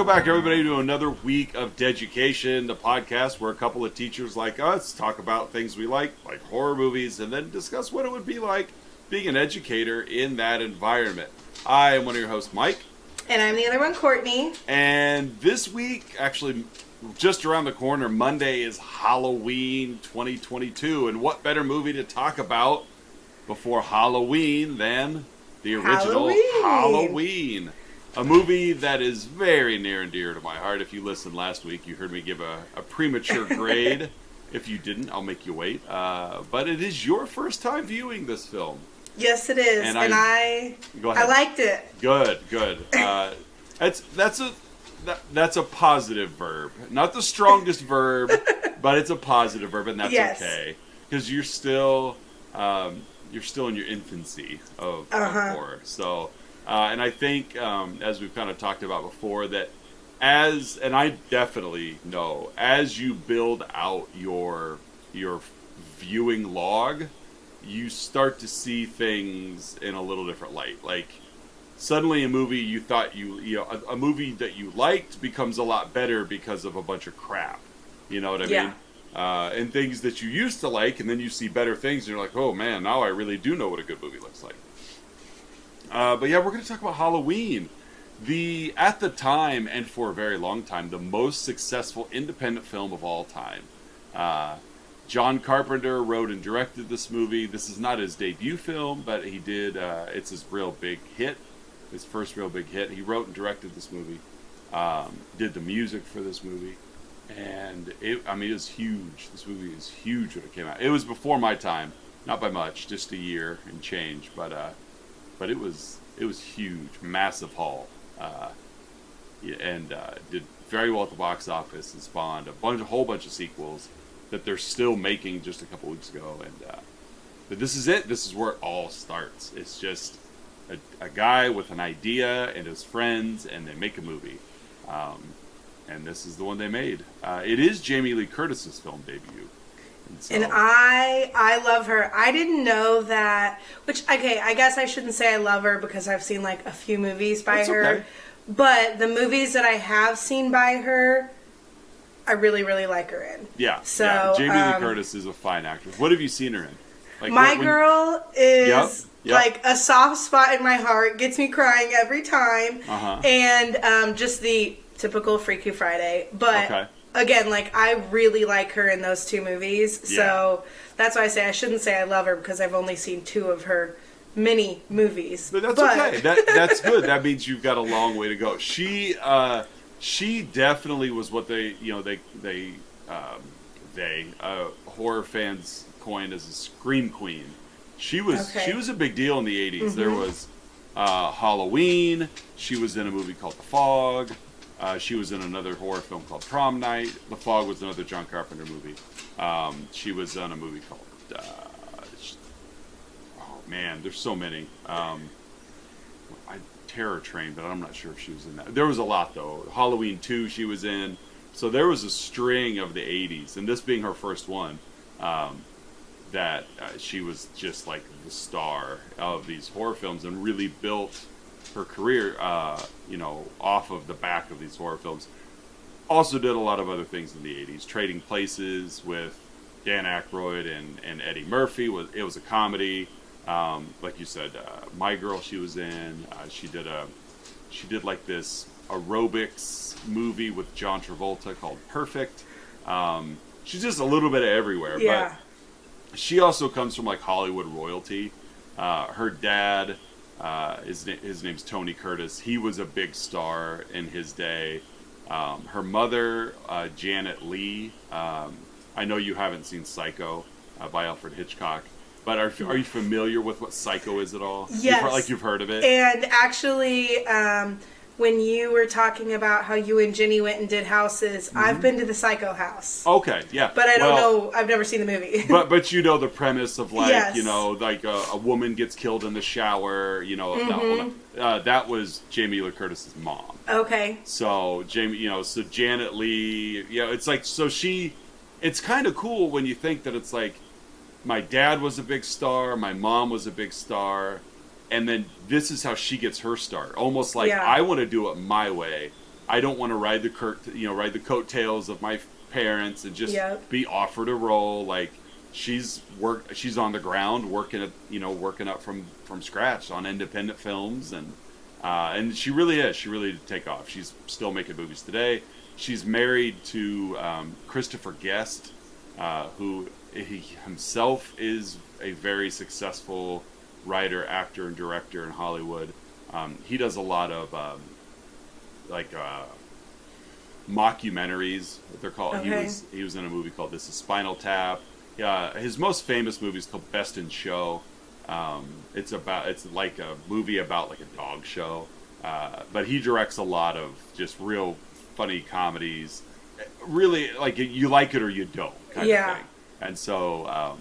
back, everybody, to another week of Deducation, the podcast where a couple of teachers like us talk about things we like horror movies, and then discuss what it would be like being an educator in that environment. I am one of your hosts, Mike. And I'm the other one, Courtney. And this week, actually, just around the corner, Monday is Halloween 2022. And what better movie to talk about before Halloween than the original Halloween. A movie that is very near and dear to my heart. If you listened last week, you heard me give a premature grade. If you didn't, I'll make you wait. But it is your first time viewing this film. Yes, it is. And I liked it. Good. That's a positive verb. Not the strongest verb, but it's a positive verb, and that's okay. Because you're still in your infancy of horror. So... and I think, as we've kind of talked about before, that and I definitely know, as you build out your viewing log, you start to see things in a little different light. Like, suddenly a movie you thought a movie that you liked becomes a lot better because of a bunch of crap. You know what I mean? And things that you used to like, and then you see better things, and you're like, oh man, now I really do know what a good movie looks like. But yeah, we're going to talk about Halloween. At the time, and for a very long time, the most successful independent film of all time. John Carpenter wrote and directed this movie. This is not his debut film, but he did. It's his real big hit, his first real big hit. He wrote and directed this movie, did the music for this movie, and it was huge. This movie is huge when it came out. It was before my time, not by much, just a year and change, but it was huge, massive haul, and did very well at the box office and spawned a whole bunch of sequels that they're still making just a couple weeks ago. But this is it. This is where it all starts. It's just a guy with an idea and his friends, and they make a movie. And this is the one they made. It is Jamie Lee Curtis's film debut. And I love her. I didn't know that, I guess I shouldn't say I love her because I've seen like a few movies by her. Okay. But the movies that I have seen by her, I really, really like her in. Yeah. So Jamie Lee Curtis is a fine actress. What have you seen her in? Like, My Girl is like a soft spot in my heart. Gets me crying every time. And just the typical Freaky Friday. But again, like, I really like her in those two movies. So that's why I say I shouldn't say I love her because I've only seen two of her many movies. But that's okay. That's good. That means you've got a long way to go. She definitely was what horror fans coined as a scream queen. She was a big deal in the 80s. There was Halloween. She was in a movie called The Fog. She was in another horror film called Prom Night. The Fog was another John Carpenter movie. She was in a movie called... there's so many. Terror Train, but I'm not sure if she was in that. There was a lot, though. Halloween 2 she was in. So there was a string of the 80s, and this being her first one, that she was just like the star of these horror films and really built her career, off of the back of these horror films. Also did a lot of other things in the 80s. Trading Places with Dan Aykroyd and Eddie Murphy. It was a comedy. Like you said, My Girl she was in. She did like this aerobics movie with John Travolta called Perfect. She's just a little bit of everywhere. Yeah. But she also comes from like Hollywood royalty. Her dad... his name's Tony Curtis. He was a big star in his day. Her mother, Janet Leigh. I know you haven't seen Psycho by Alfred Hitchcock, but are you familiar with what Psycho is at all? Yes. You've heard of it? And actually, when you were talking about how you and Jenny went and did houses, I've been to the Psycho house. Okay, yeah. But I don't know. I've never seen the movie. but you know the premise of like, like a woman gets killed in the shower, that was Jamie Lee Curtis's mom. Okay. So so Janet Leigh, it's like, it's kind of cool when you think that it's like, my dad was a big star, my mom was a big star, and then this is how she gets her start. Almost like, I want to do it my way, I don't want to ride the coattails of my parents and just be offered a role. Like she's on the ground working up from scratch on independent films, and she really did take off. She's still making movies today. She's married to Christopher Guest, who he himself is a very successful writer, actor, and director in Hollywood. He does a lot of mockumentaries, what they're called. Okay. He was in a movie called This Is Spinal Tap. His most famous movie is called Best in Show. It's like a movie about like a dog show, but he directs a lot of just real funny comedies. Really, like you like it or you don't kind of thing. And so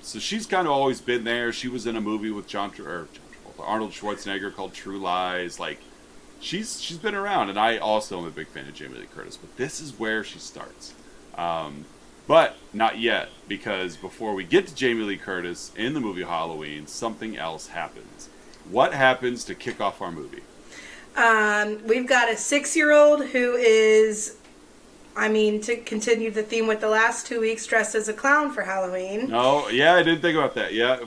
so she's kind of always been there. She was in a movie with Arnold Schwarzenegger called True Lies. Like she's been around, and I also am a big fan of Jamie Lee Curtis. But this is where she starts. But not yet, because before we get to Jamie Lee Curtis in the movie Halloween, something else happens. What happens to kick off our movie? We've got a 6-year-old who is, to continue the theme with the last 2 weeks, dressed as a clown for Halloween. Oh, yeah, I didn't think about that, yeah.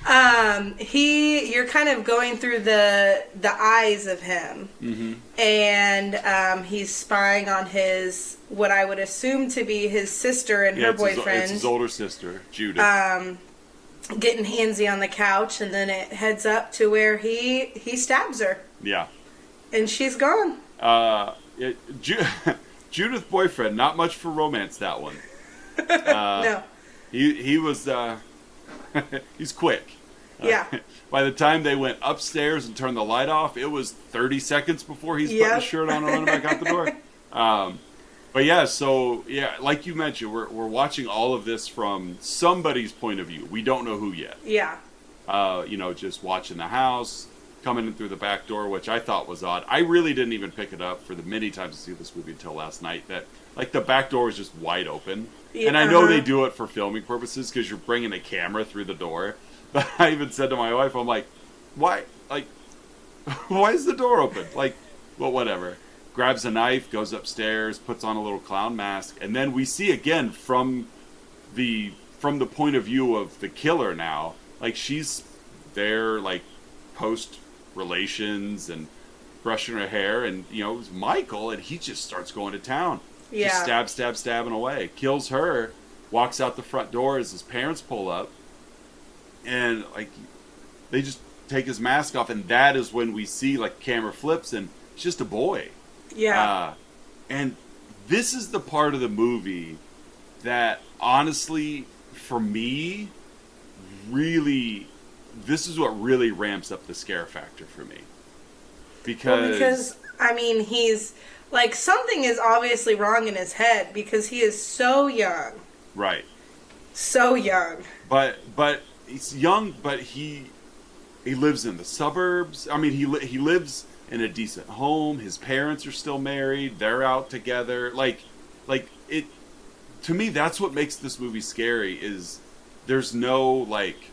And you're kind of going through the eyes of him. Mm-hmm. And he's spying on what I would assume to be his sister and her boyfriend. It's his older sister, Judith. Getting handsy on the couch, and then it heads up to where he stabs her. Yeah. And she's gone. Judith boyfriend, not much for romance, that one. No. He was, he's quick. Yeah. By the time they went upstairs and turned the light off, it was 30 seconds before he's putting his shirt on and running back out the door. But yeah, so yeah, like you mentioned, we're watching all of this from somebody's point of view. We don't know who yet. Yeah. Just watching the house, coming in through the back door, which I thought was odd. I really didn't even pick it up for the many times I see this movie until last night, that like the back door was just wide open. Yeah. And I know they do it for filming purposes because you're bringing a camera through the door. But I even said to my wife, I'm like, why? Like, why is the door open? Like, well, whatever. Grabs a knife, goes upstairs, puts on a little clown mask, and then we see again from the point of view of the killer now. Like she's there, like post relations and brushing her hair, and it was Michael, and he just starts going to town. Yeah. Just stabbing away. Kills her, walks out the front door as his parents pull up, and like they just take his mask off, and that is when we see like camera flips, and it's just a boy. Yeah. And this is the part of the movie that, honestly, for me, really, this is what really ramps up the scare factor for me. Because he's, like, something is obviously wrong in his head because he is so young. Right. So young. But he's young, but he lives in the suburbs. I mean, he lives in a decent home. His parents are still married. They're out together. Like it. To me, that's what makes this movie scary. Is there's no like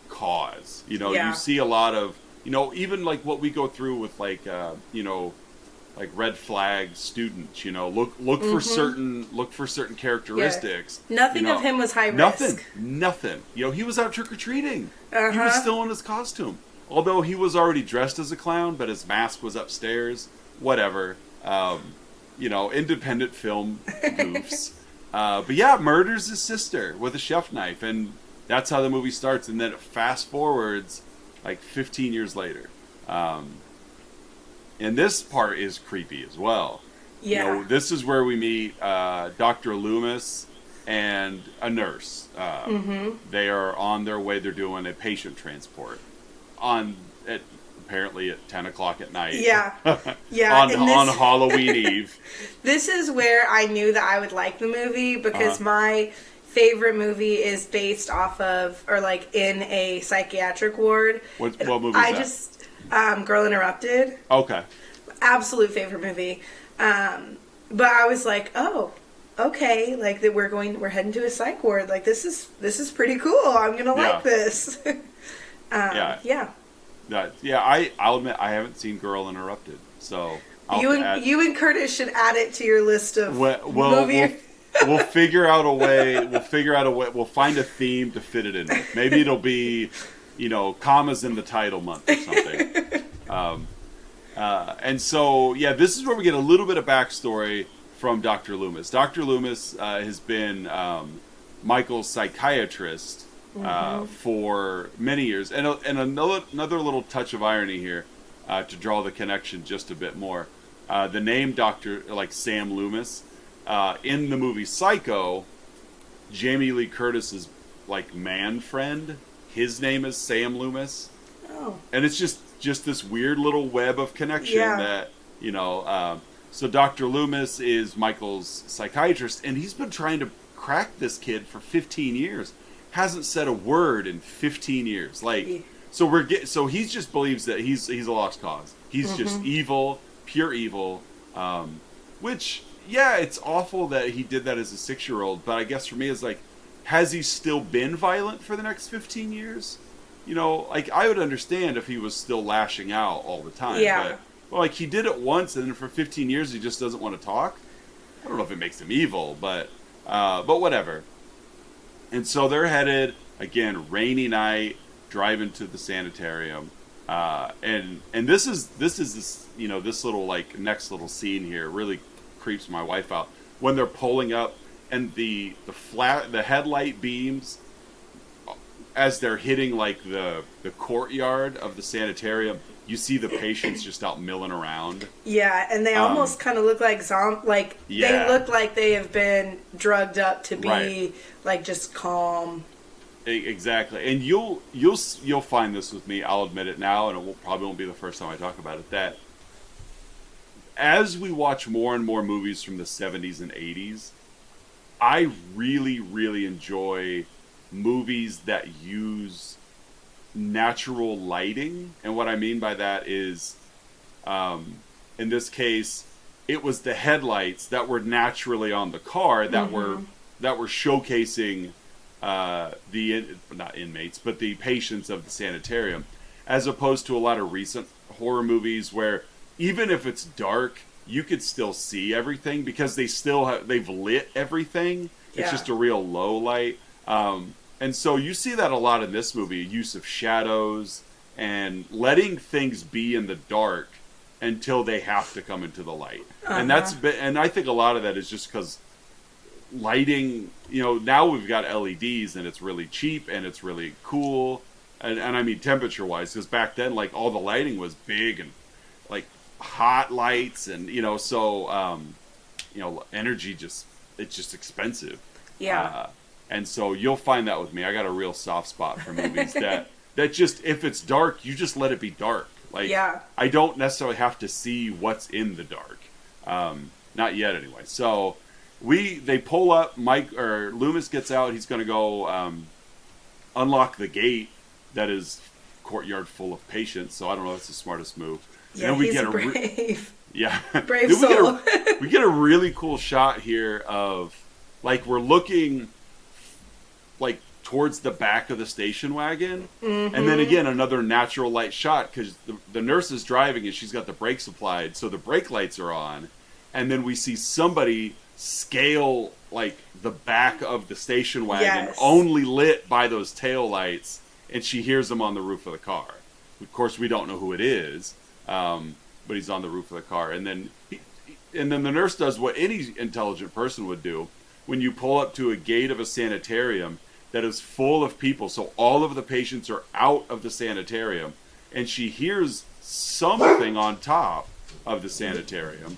cause. You see a lot of even like what we go through with like like red flag students. Look mm-hmm. for certain characteristics. Yeah. Nothing of him was high risk. Nothing. He was out trick or treating. Uh-huh. He was still in his costume. Although he was already dressed as a clown, but his mask was upstairs. Whatever. Independent film goofs. But yeah, murders his sister with a chef knife. And that's how the movie starts. And then it fast forwards like 15 years later. And this part is creepy as well. Yeah. This is where we meet Dr. Loomis and a nurse. Mm-hmm. They are on their way. They're doing a patient transport. Apparently at 10 o'clock at night. Yeah. Yeah. on Halloween Eve. This is where I knew that I would like the movie because my favorite movie is based off of, or like in a psychiatric ward. What movie is that? Girl Interrupted. Okay. Absolute favorite movie. But I was like, oh, okay, like that we're heading to a psych ward. Like this is pretty cool. I'm gonna like this. I'll admit I haven't seen Girl Interrupted, So you and Curtis should add it to your list of movie. We'll figure out a way. We'll find a theme to fit it in. Maybe it'll be, commas in the title month or something. And so, this is where we get a little bit of backstory from Dr. Loomis. Dr. Loomis has been Michael's psychiatrist for many years. And another little touch of irony here to draw the connection just a bit more. The name Dr. Sam Loomis, in the movie Psycho, Jamie Lee Curtis's man friend, his name is Sam Loomis. Oh. And it's just this weird little web of connection that, so Dr. Loomis is Michael's psychiatrist, and he's been trying to crack this kid for 15 years. Hasn't said a word in 15 years. So he just believes that he's a lost cause. He's just evil, pure evil, which, it's awful that he did that as a 6-year-old, but I guess for me it's has he still been violent for the next 15 years? I would understand if he was still lashing out all the time. Yeah. But, he did it once, and then for 15 years he just doesn't want to talk. I don't know if it makes him evil, but whatever. And so they're headed, again, rainy night, driving to the sanitarium. And this is this little, next little scene here really creeps my wife out. When they're pulling up, and the headlight beams, as they're hitting the courtyard of the sanitarium, you see the patients just out milling around. Yeah, and they almost kind of look like they look like they have been drugged up to be just calm. Exactly, and you'll find this with me. I'll admit it now, and it probably won't be the first time I talk about it. That as we watch more and more movies from the 70s and 80s, I really, really enjoy movies that use natural lighting. And what I mean by that is, in this case, it was the headlights that were naturally on the car that were showcasing not inmates, but the patients of the sanitarium, as opposed to a lot of recent horror movies where even if it's dark, you could still see everything because they've lit everything. It's just a real low light. And so you see that a lot in this movie, use of shadows and letting things be in the dark until they have to come into the light. And I think a lot of that is just because lighting, now we've got LEDs and it's really cheap and it's really cool. And I mean temperature wise, because back then, all the lighting was big and hot lights and, energy it's just expensive. Yeah. And so you'll find that with me. I got a real soft spot for movies that just, if it's dark, you just let it be dark. I don't necessarily have to see what's in the dark. Not yet anyway. So they pull up, Loomis gets out, he's going to go unlock the gate that is courtyard full of patients. So I don't know if it's the smartest move. Yeah, and he's brave. Brave soul. We get a really cool shot here of, we're looking towards the back of the station wagon, and then again another natural light shot because the nurse is driving and she's got the brakes applied, so the brake lights are on, and then we see somebody scale the back of the station wagon, only lit by those tail lights, and she hears him on the roof of the car. Of course, we don't know who it is, but he's on the roof of the car, and then the nurse does what any intelligent person would do when you pull up to a gate of a sanitarium that is full of people, so all of the patients are out of the sanitarium, and she hears something on top of the sanitarium.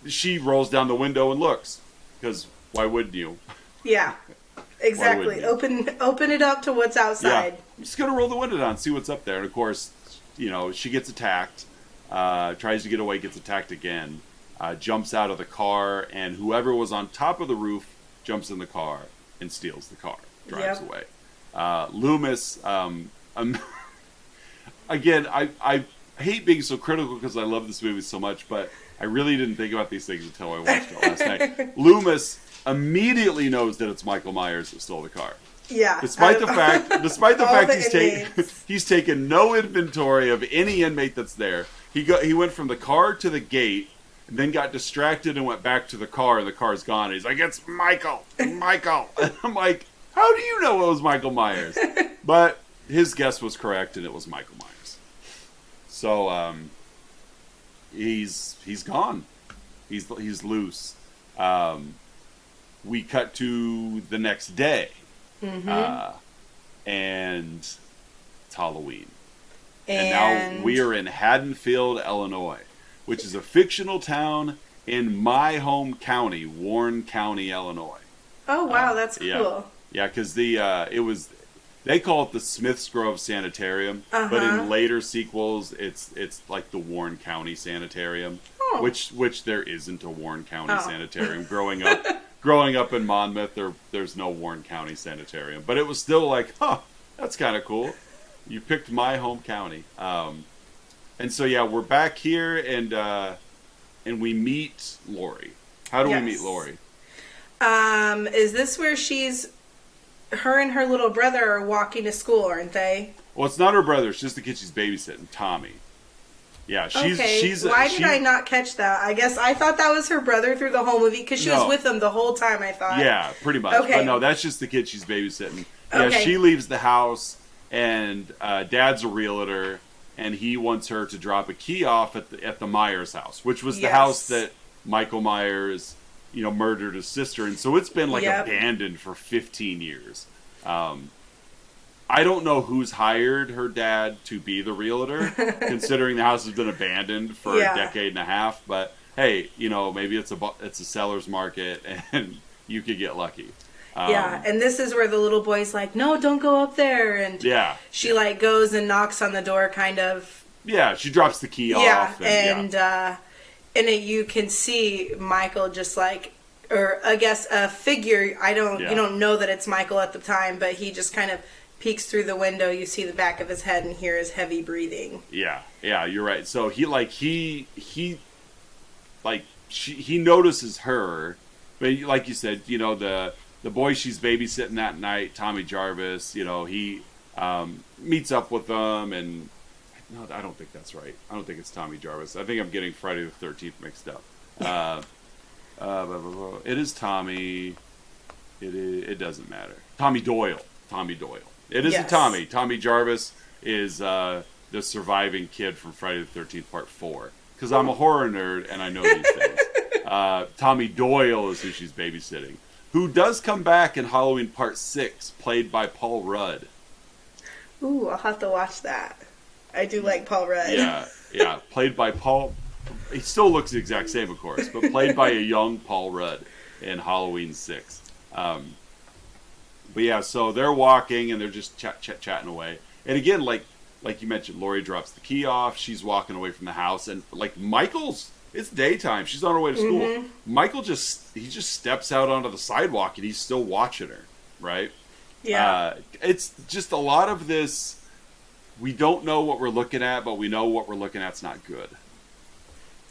She rolls down the window and looks, because why wouldn't you? Yeah, exactly. Open it up to what's outside. Yeah, I'm just gonna roll the window down, see what's up there, and of course, she gets attacked, tries to get away, gets attacked again, jumps out of the car, and whoever was on top of the roof jumps in the car and steals the car, drives away. Loomis, again, I hate being so critical because I love this movie so much, but I really didn't think about these things until I watched it last night. Loomis immediately knows that it's Michael Myers that stole the car. Yeah. Despite the fact he's taken no inventory of any inmate that's there. He went from the car to the gate, and then got distracted and went back to the car, and the car's gone. And he's like, "It's Michael, Michael." And I'm like, "How do you know it was Michael Myers?" But his guess was correct, and it was Michael Myers. So he's gone. He's loose. We cut to the next day, and it's Halloween. And now we are in Haddonfield, Illinois, which is a fictional town in my home county, Warren County, Illinois. Oh wow, that's cool. Yeah, because they call it the Smiths Grove Sanitarium, but in later sequels, it's like the Warren County Sanitarium, which there isn't a Warren County Sanitarium. Growing up in Monmouth, there's no Warren County Sanitarium, but it was still like, that's kind of cool. You picked my home county. And so, yeah, we're back here, and we meet Lori. How do we meet Lori? Is this where her and her little brother are walking to school, aren't they? Well, it's not her brother. It's just the kid she's babysitting, Tommy. Yeah, she's Why did I not catch that? I guess I thought that was her brother through the whole movie, because she was with him the whole time, I thought. Yeah, pretty much. Okay. But no, that's just the kid she's babysitting. Yeah, Okay. She leaves the house, and Dad's a realtor, and he wants her to drop a key off at the Myers house, which was the house that Michael Myers, murdered his sister. And so it's been abandoned for 15 years. I don't know who's hired her dad to be the realtor, considering the house has been abandoned for a decade and a half. But hey, maybe it's a seller's market, and you could get lucky. And this is where the little boy's like, "No, don't go up there." And she goes and knocks on the door, kind of. Yeah, she drops the key off. And you can see Michael just or I guess a figure. You don't know that it's Michael at the time, but he just kind of peeks through the window. You see the back of his head and hear his heavy breathing. Yeah, you're right. So he notices her, but like you said, the boy she's babysitting that night, Tommy Jarvis, he meets up with them, and no, I don't think that's right. I don't think it's Tommy Jarvis. I think I'm getting Friday the 13th mixed up. It is Tommy. It doesn't matter. Tommy Doyle. It isn't Tommy. Tommy Jarvis is the surviving kid from Friday the 13th Part 4. Because I'm a horror nerd and I know these things. Tommy Doyle is who she's babysitting, who does come back in Halloween Part 6, played by Paul Rudd. Ooh, I'll have to watch that. I do like Paul Rudd. Yeah, played by Paul. He still looks the exact same, of course, but played by a young Paul Rudd in Halloween 6. But yeah, so they're walking and they're just chatting away. And again, like you mentioned, Lori drops the key off. She's walking away from the house, and it's daytime. She's on her way to school. Michael just steps out onto the sidewalk, and he's still watching her. Right? Yeah. It's just a lot of this. We don't know what we're looking at, but we know what we're looking at's not good.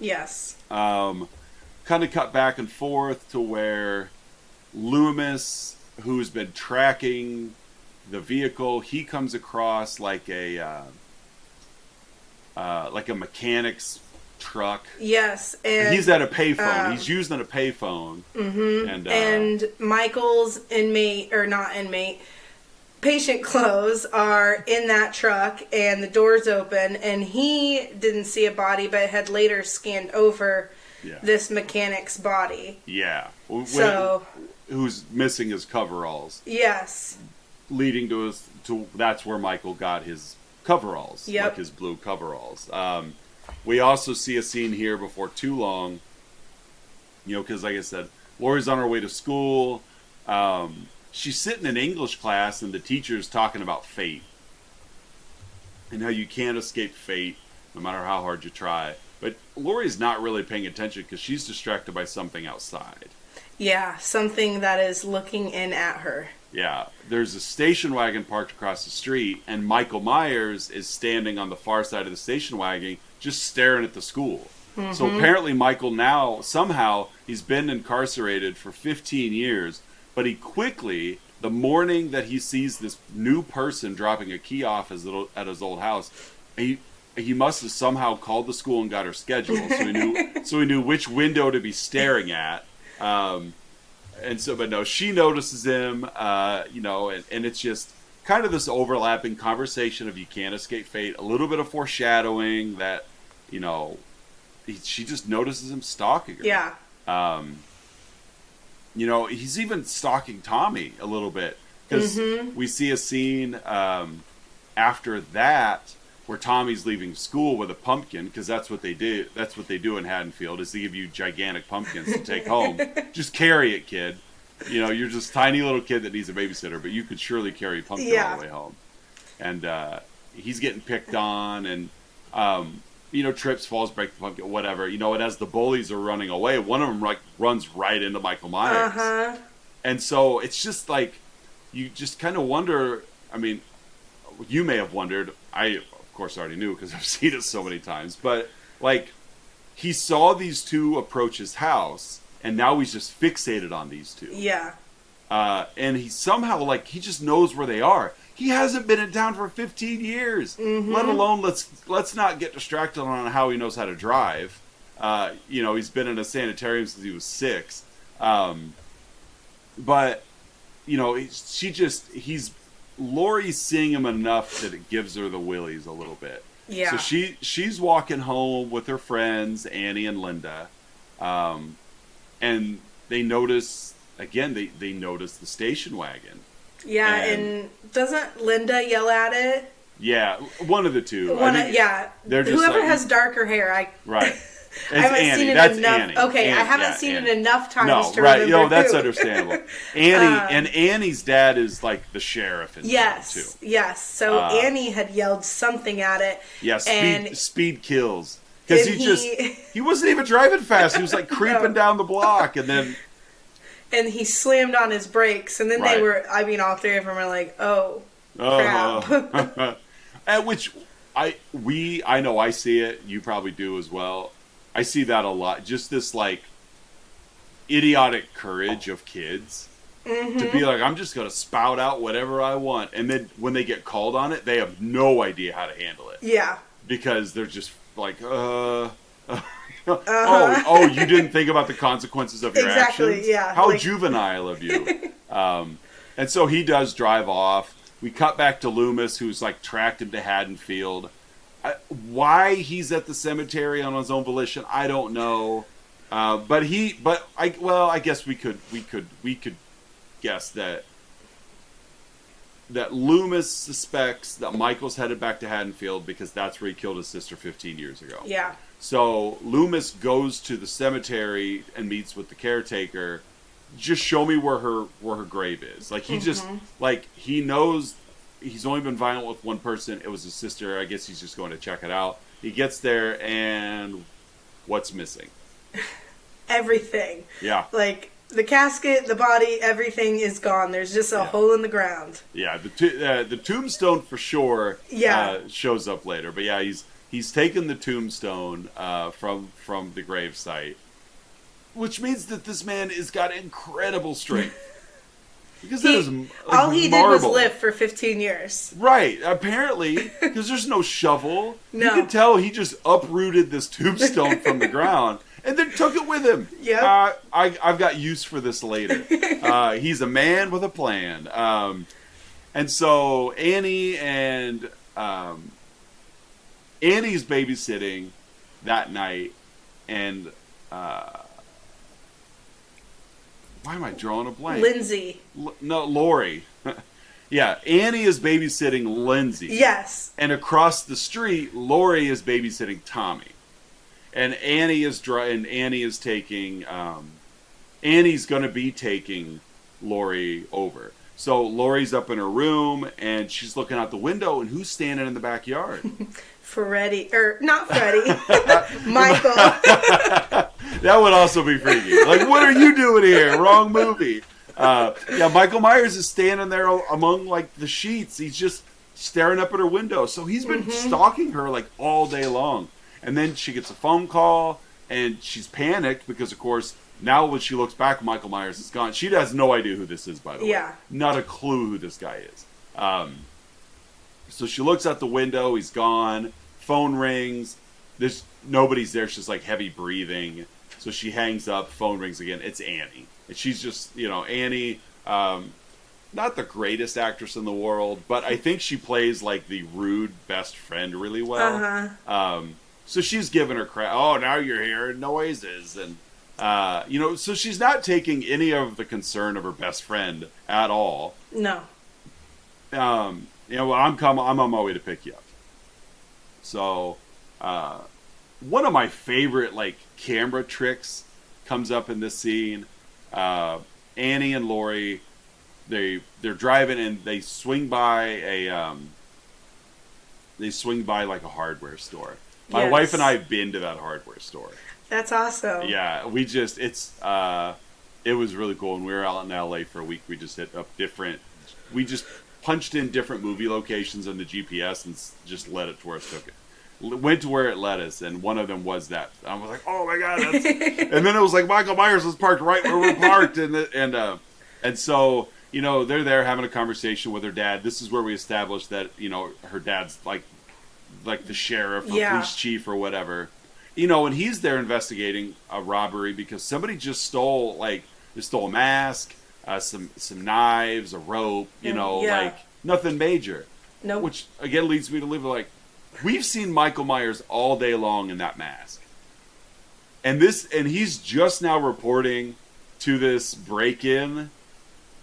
Yes. Kind of cut back and forth to where Loomis, who's been tracking the vehicle, he comes across like a mechanic's truck. Yes, and he's at a payphone. He's using a payphone. And Michael's patient clothes are in that truck, and the door's open, and he didn't see a body, but had later scanned over this mechanic's body. Yeah. So who's missing his coveralls. Yes. Leading to that's where Michael got his coveralls. Yep. Like his blue coveralls. We also see a scene here before too long, because like I said, Lori's on her way to school. She's sitting in English class, and the teacher's talking about fate. And how you can't escape fate, no matter how hard you try. But Lori's not really paying attention because she's distracted by something outside. Yeah, something that is looking in at her. Yeah, there's a station wagon parked across the street, and Michael Myers is standing on the far side of the station wagon, just staring at the school. So apparently Michael now, somehow, he's been incarcerated for 15 years, but he quickly, the morning that he sees this new person dropping a key off at his old house, he he must have somehow called the school and got her schedule, so he knew which window to be staring at. And so, but no, she notices him, and it's just kind of this overlapping conversation of you can't escape fate. A little bit of foreshadowing that, she just notices him stalking her. Yeah. He's even stalking Tommy a little bit because we see a scene after that where Tommy's leaving school with a pumpkin, because that's what they do. That's what they do in Haddonfield, is they give you gigantic pumpkins to take home. Just carry it, kid. You're just a tiny little kid that needs a babysitter, but you could surely carry a pumpkin all the way home. And he's getting picked on, and trips, falls, breaks the pumpkin, whatever. And as the bullies are running away, one of them runs right into Michael Myers. And so it's just like, you just kind of wonder. I mean, you may have wondered. I, of course, already knew because I've seen it so many times. But like, he saw these two approach his house, and now he's just fixated on these two. Yeah. And he somehow, he just knows where they are. He hasn't been in town for 15 years. Let alone, let's not get distracted on how he knows how to drive. He's been in a sanitarium since he was 6. But Laurie's seeing him enough that it gives her the willies a little bit. Yeah. So she's walking home with her friends, Annie and Linda. And they notice, again, they notice the station wagon. Yeah, and doesn't Linda yell at it? Yeah, one of the two. Whoever has darker hair, Right. I haven't Annie. seen it That's enough. Annie. Okay, I haven't seen it enough times to right. remember. That's understandable. Annie and Annie's dad is like the sheriff in town too. Yes. So Annie had yelled something at it. Yeah, speed kills. Because he wasn't even driving fast. He was like creeping down the block, and then. And he slammed on his brakes, and then they were. I mean, all three of them are like, "Oh, crap!" At which I know I see it. You probably do as well. I see that a lot. Just this idiotic courage of kids to be like, I'm just going to spout out whatever I want, and then when they get called on it, they have no idea how to handle it. Yeah, because they're just like, Oh, you didn't think about the consequences of your actions? Yeah. How juvenile of you. And so he does drive off. We cut back to Loomis, who's tracked him to Haddonfield. Why he's at the cemetery on his own volition, I don't know. I guess we could guess that Loomis suspects that Michael's headed back to Haddonfield because that's where he killed his sister 15 years ago. Yeah. So Loomis goes to the cemetery and meets with the caretaker. Just show me where her grave is. He knows he's only been violent with one person. It was his sister. I guess he's just going to check it out. He gets there, and what's missing? Everything. Yeah. The casket, the body, everything is gone. There's just a hole in the ground. Yeah, the tombstone for sure shows up later. But yeah, he's taken the tombstone from the grave site, which means that this man has got incredible strength. Because all he did was live for 15 years. Right, apparently, because there's no shovel. No. You can tell he just uprooted this tombstone from the ground and then took it with him. Yeah. I've got use for this later. He's a man with a plan. And so Annie and Annie's babysitting that night, and why am I drawing a blank? Lindsay. Lori. Yeah, Annie is babysitting Lindsay. Yes. And across the street, Lori is babysitting Tommy. And Annie is taking Annie's going to be taking Lori over. So Lori's up in her room, and she's looking out the window, and who's standing in the backyard? Freddie. Not Freddie. Michael. That would also be freaky. What are you doing here? Wrong movie. Michael Myers is standing there among, the sheets. He's just staring up at her window. So he's been stalking her, all day long. And then she gets a phone call, and she's panicked because, of course, now when she looks back, Michael Myers is gone. She has no idea who this is, by the way. Yeah. Not a clue who this guy is. So she looks out the window. He's gone. phone rings. There's nobody's there. She's like heavy breathing. So she hangs up. Phone rings again. It's Annie. And she's just, Annie, not the greatest actress in the world, but I think she plays like the rude best friend really well. So she's giving her crap. Oh, now you're hearing noises. And, so she's not taking any of the concern of her best friend at all. No. I'm on my way to pick you up. So, one of my favorite, camera tricks comes up in this scene. Annie and Lori, they're driving and they swing by like a hardware store. My wife and I have been to that hardware store. That's awesome. Yeah, it was really cool. When we were out in LA for a week, we just hit up we just punched in different movie locations on the GPS and just led it to where it took it. Went to where it led us, and one of them was that. I was like, oh my God. And then it was like Michael Myers was parked right where we're parked. And so, they're there having a conversation with her dad. This is where we established that, her dad's like the sheriff or police chief or whatever. And he's there investigating a robbery because somebody just stole a mask, some knives, a rope, nothing major. Nope. Which again leads me to live we've seen Michael Myers all day long in that mask. And he's just now reporting to this break-in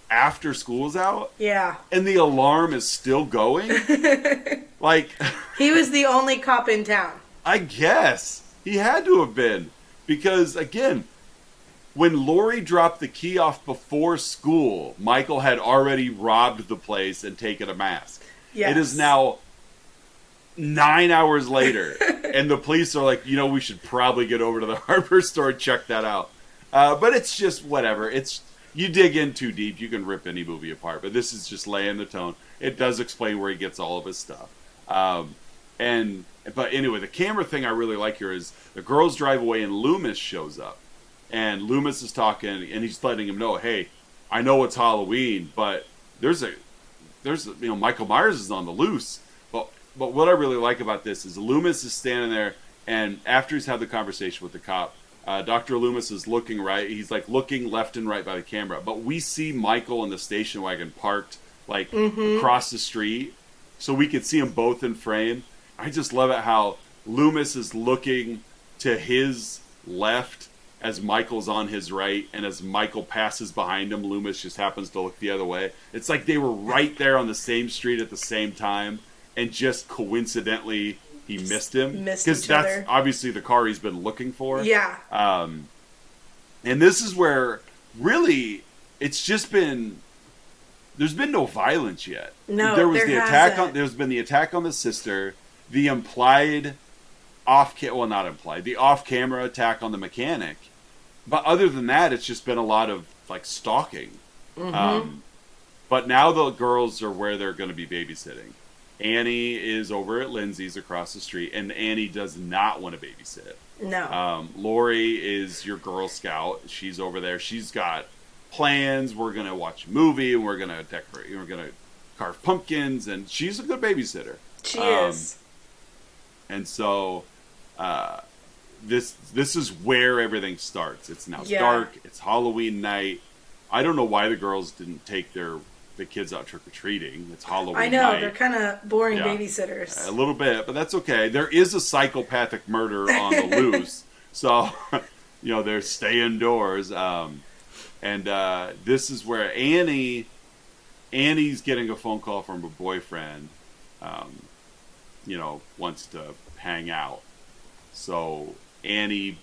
after school's out. Yeah. And the alarm is still going. He was the only cop in town. I guess. He had to have been. Because, again, when Lori dropped the key off before school, Michael had already robbed the place and taken a mask. Yes. It is now 9 hours later, and the police are like, we should probably get over to the hardware store and check that out. But it's just whatever. You dig in too deep, you can rip any movie apart. But this is just laying the tone. It does explain where he gets all of his stuff. But anyway, the camera thing I really like here is the girls drive away and Loomis shows up. And Loomis is talking, and he's letting him know, hey, I know it's Halloween, but there's Michael Myers is on the loose. But what I really like about this is Loomis is standing there, and after he's had the conversation with the cop, Dr. Loomis is looking right. He's looking left and right by the camera. But we see Michael in the station wagon parked across the street, so we could see them both in frame. I just love it how Loomis is looking to his left as Michael's on his right, and as Michael passes behind him, Loomis just happens to look the other way. It's like they were right there on the same street at the same time. And just coincidentally, he missed him. Because that's obviously the car he's been looking for. Yeah. And this is where, really, it's just been... There's been no violence yet. No, there's been the attack on the sister, the implied the off-camera attack on the mechanic. But other than that, it's just been a lot of, stalking. Mm-hmm. But now the girls are where they're going to be babysitting. Annie is over at Lindsay's across the street, and Annie does not want to babysit. No. Lori is your Girl Scout. She's over there. She's got plans. We're going to watch a movie, and we're going to decorate. We're going to carve pumpkins, and she's a good babysitter. She is. And so this is where everything starts. It's now dark. It's Halloween night. I don't know why the girls didn't take the kids out trick-or-treating. It's Halloween night. I know, they're kind of boring babysitters. A little bit, but that's okay. There is a psychopathic murder on the loose, so, they're stay indoors. And this is where Annie's getting a phone call from her boyfriend, wants to hang out. So Annie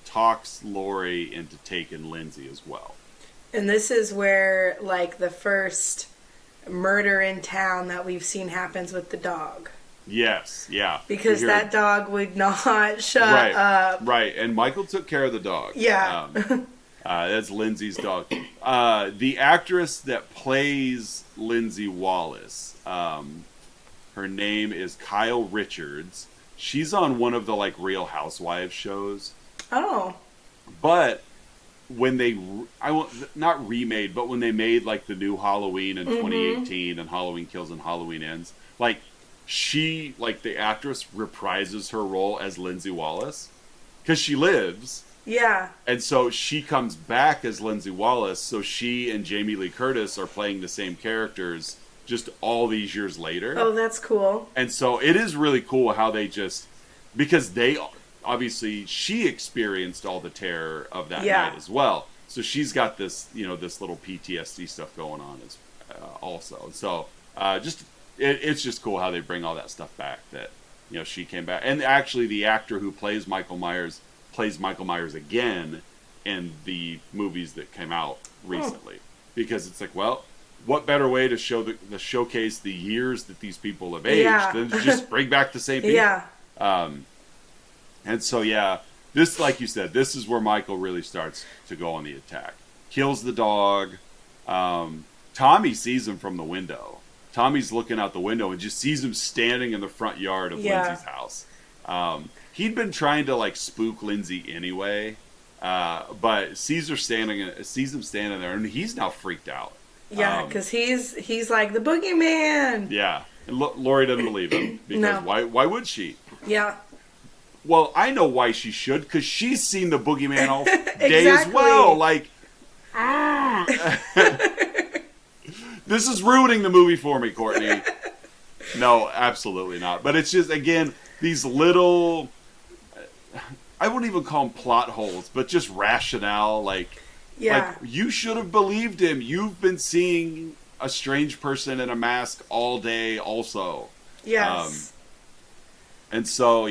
talks Lori into taking Lindsay as well. And this is where, the first murder in town that we've seen happens with the dog. Yes, yeah. Because that dog would not shut up. Right, and Michael took care of the dog. Yeah. That's Lindsay's dog. The actress that plays Lindsay Wallace, her name is Kyle Richards. She's on one of the, Real Housewives shows. Oh. But... when they, not remade, but when they made the new Halloween in 2018 and Halloween Kills and Halloween Ends, she, like the actress, reprises her role as Lindsay Wallace because she lives. Yeah. And so she comes back as Lindsay Wallace. So she and Jamie Lee Curtis are playing the same characters just all these years later. Oh, that's cool. And so it is really cool how they just, because they obviously, she experienced all the terror of that night as well. So she's got this, this little PTSD stuff going on as also. So it's just cool how they bring all that stuff back, that, she came back. And actually the actor who plays Michael Myers again in the movies that came out recently. Because it's like, well, what better way to showcase the years that these people have aged than to just bring back the same people? Yeah. And so, this, like you said, this is where Michael really starts to go on the attack. Kills the dog. Tommy sees him from the window. Tommy's looking out the window and just sees him standing in the front yard of Lindsay's house. He'd been trying to, like, spook Lindsay anyway, but sees him standing there, and he's now freaked out. Yeah, because he's like the boogeyman. Yeah, and Laurie doesn't believe him because why would she? Yeah. Well, I know why she should, because she's seen the boogeyman all day as well. Like, this is ruining the movie for me, Courtney. No, absolutely not. But it's just, again, these little, I wouldn't even call them plot holes, but just rationale, like you should have believed him. You've been seeing a strange person in a mask all day also. Yes. And so,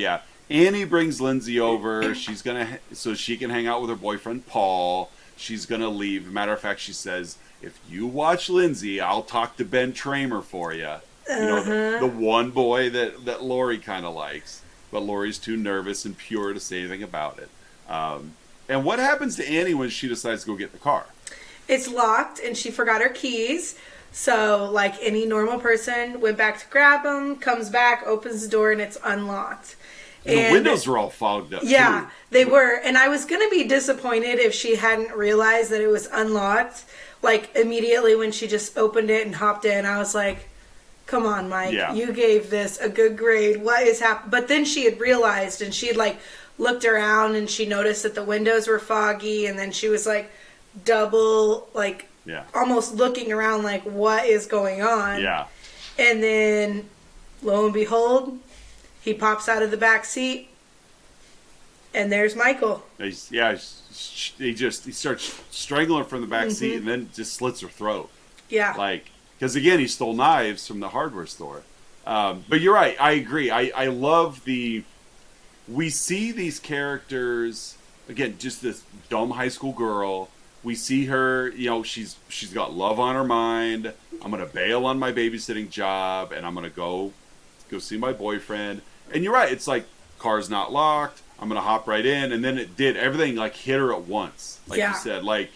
Annie brings Lindsay over. She's so she can hang out with her boyfriend, Paul. She's going to leave. Matter of fact, she says, if you watch Lindsay, I'll talk to Ben Tramer for you. The one boy that Laurie kind of likes. But Laurie's too nervous and pure to say anything about it. And what happens to Annie when she decides to go get the car? It's locked, and she forgot her keys. So, like any normal person, went back to grab them, comes back, opens the door, and it's unlocked. And the windows were all fogged up, yeah, too. They were. And I was going to be disappointed if she hadn't realized that it was unlocked. Like, immediately when she just opened it and hopped in, I was like, come on, Mike. Yeah. You gave this a good grade. What is happening? But then she had realized, and she had, like, looked around, and she noticed that the windows were foggy, and then she was, like, double, like, almost looking around, like, what is going on? Yeah. And then, lo and behold, he pops out of the back seat, and there's Michael. He starts strangling her from the back seat, and then just slits her throat. Yeah. Like, because again, he stole knives from the hardware store. But you're right. I agree. I love we see these characters, again, just this dumb high school girl. We see her, she's got love on her mind. I'm going to bail on my babysitting job, and I'm going to go see my boyfriend. And you're right. It's like, car's not locked. I'm going to hop right in. And then everything like hit her at once. Like you said, like,